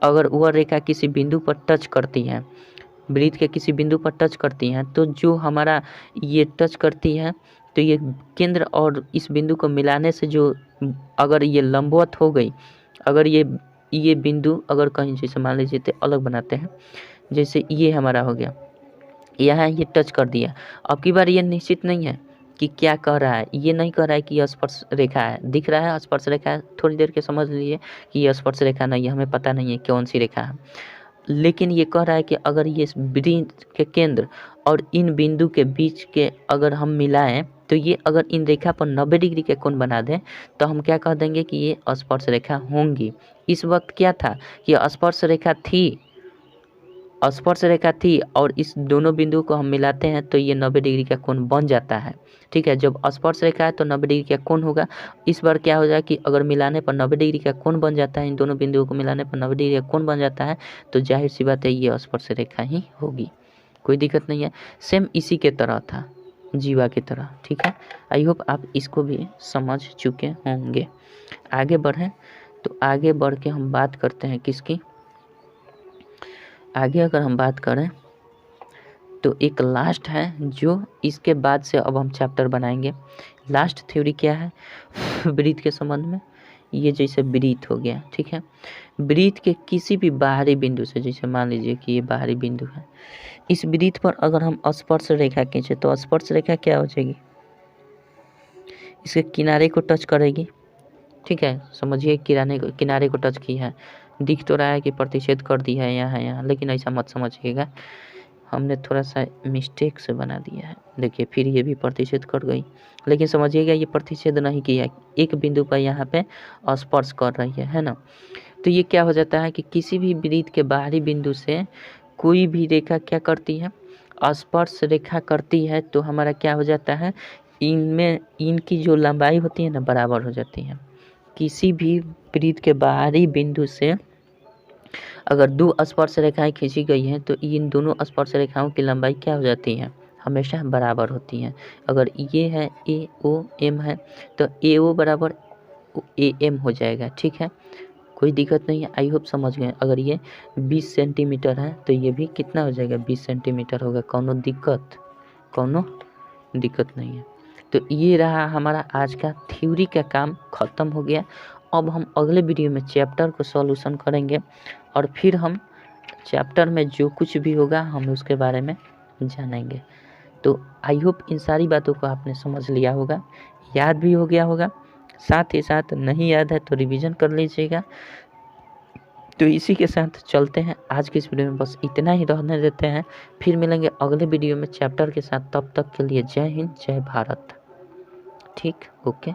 A: अगर वह रेखा किसी बिंदु पर टच करती है, वृत्त के किसी बिंदु पर टच करती हैं, तो जो हमारा ये टच करती है तो ये केंद्र और इस बिंदु को मिलाने से जो अगर ये लंबवत हो गई, अगर ये बिंदु अगर कहीं जैसे मान लीजिए तो अलग बनाते हैं, जैसे ये हमारा हो गया, यहाँ ये टच कर दिया। अब की बार ये निश्चित नहीं है कि क्या कह रहा है, ये नहीं कह रहा है कि यह स्पर्श रेखा है, दिख रहा है स्पर्श रेखा है, थोड़ी देर के समझ लीजिए कि यह स्पर्श रेखा नहीं है, हमें पता नहीं है कौन सी रेखा है, लेकिन ये कह रहा है कि अगर ये वृत्त के केंद्र और इन बिंदु के बीच के अगर हम मिलाएं तो ये अगर इन रेखा पर 90 डिग्री के कोण बना दें तो हम क्या कह देंगे कि ये स्पर्श रेखा होंगी। इस वक्त क्या था कि स्पर्श रेखा थी और इस दोनों बिंदु को हम मिलाते हैं तो ये 90 डिग्री का कोण बन जाता है। ठीक है, जब स्पर्श रेखा है तो 90 डिग्री का कोण होगा। इस बार क्या हो जाए कि अगर मिलाने पर 90 डिग्री का कोण बन जाता है, इन दोनों बिंदुओं को मिलाने पर 90 डिग्री का कोण बन जाता है, तो जाहिर सी बात है ये स्पर्श रेखा ही होगी, कोई दिक्कत नहीं है। सेम इसी के तरह था, जीवा की तरह। ठीक है, आई होप आप इसको भी समझ चुके होंगे। आगे बढ़ें तो आगे बढ़ के हम बात करते हैं किसकी, आगे अगर हम बात करें तो एक लास्ट है जो इसके बाद से अब हम चैप्टर बनाएंगे। लास्ट थ्योरी क्या है वृत्त के संबंध में, ये जैसे वृत्त हो गया, ठीक है, वृत्त के किसी भी बाहरी बिंदु से, जैसे मान लीजिए कि ये बाहरी बिंदु है, इस वृत्त पर अगर हम स्पर्श रेखा खींचे तो स्पर्श रेखा क्या हो जाएगी, इसके किनारे को टच करेगी। ठीक है, समझिए किनारे को टच की है, दिख तो रहा है कि प्रतिच्छेद कर दी है यहाँ, लेकिन ऐसा मत समझिएगा, हमने थोड़ा सा मिस्टेक से बना दिया है। देखिए फिर ये भी प्रतिच्छेद कर गई, लेकिन समझिएगा ये प्रतिच्छेद नहीं किया, एक बिंदु पर यहाँ पे स्पर्श कर रही है ना। तो ये क्या हो जाता है कि किसी भी वृत्त के बाहरी बिंदु से कोई भी रेखा क्या करती है, स्पर्श रेखा करती है, तो हमारा क्या हो जाता है, इनमें इनकी जो लंबाई होती है ना बराबर हो जाती है। किसी भी वृत्त के बाहरी बिंदु से अगर दो स्पर्श रेखाएं खींची गई हैं तो इन दोनों स्पर्श रेखाओं की लंबाई क्या हो जाती है, हमेशा बराबर होती हैं। अगर ये है AOM है तो AO बराबर AM हो जाएगा। ठीक है, कोई दिक्कत नहीं है, आई होप समझ गए। अगर ये 20 सेंटीमीटर है तो ये भी कितना हो जाएगा, 20 सेंटीमीटर होगा, कोनो दिक्कत नहीं है। तो ये रहा हमारा आज का थ्योरी का काम ख़त्म हो गया। अब हम अगले वीडियो में चैप्टर को सॉल्यूशन करेंगे और फिर हम चैप्टर में जो कुछ भी होगा हम उसके बारे में जानेंगे। तो आई होप इन सारी बातों को आपने समझ लिया होगा, याद भी हो गया होगा, साथ ही साथ नहीं याद है तो रिवीजन कर लीजिएगा। तो इसी के साथ चलते हैं, आज की इस वीडियो में बस इतना ही रहने देते हैं, फिर मिलेंगे अगले वीडियो में चैप्टर के साथ। तब तक के लिए जय हिंद, जय भारत। ठीक, ओके।